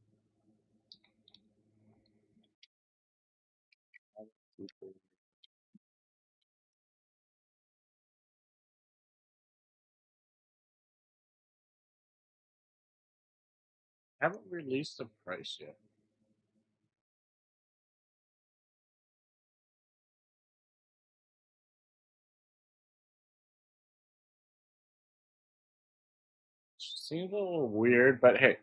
Haven't released the price yet. Seems a little weird, but hey,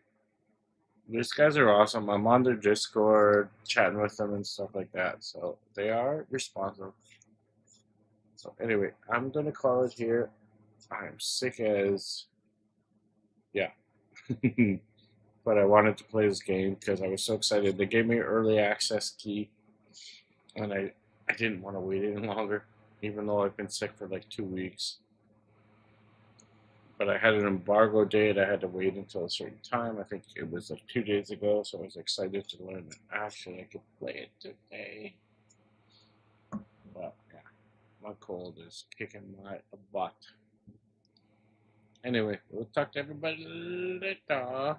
these guys are awesome. I'm on their Discord, chatting with them and stuff like that. So they are responsive. So anyway, I'm gonna call it here. I'm sick as yeah, but I wanted to play this game because I was so excited. They gave me early access key, and I didn't want to wait any longer, even though I've been sick for like 2 weeks. But I had an embargo date. I had to wait until a certain time. I think it was like 2 days ago, so I was excited to learn that actually I could play it today. But yeah, my cold is kicking my butt. Anyway, we'll talk to everybody later.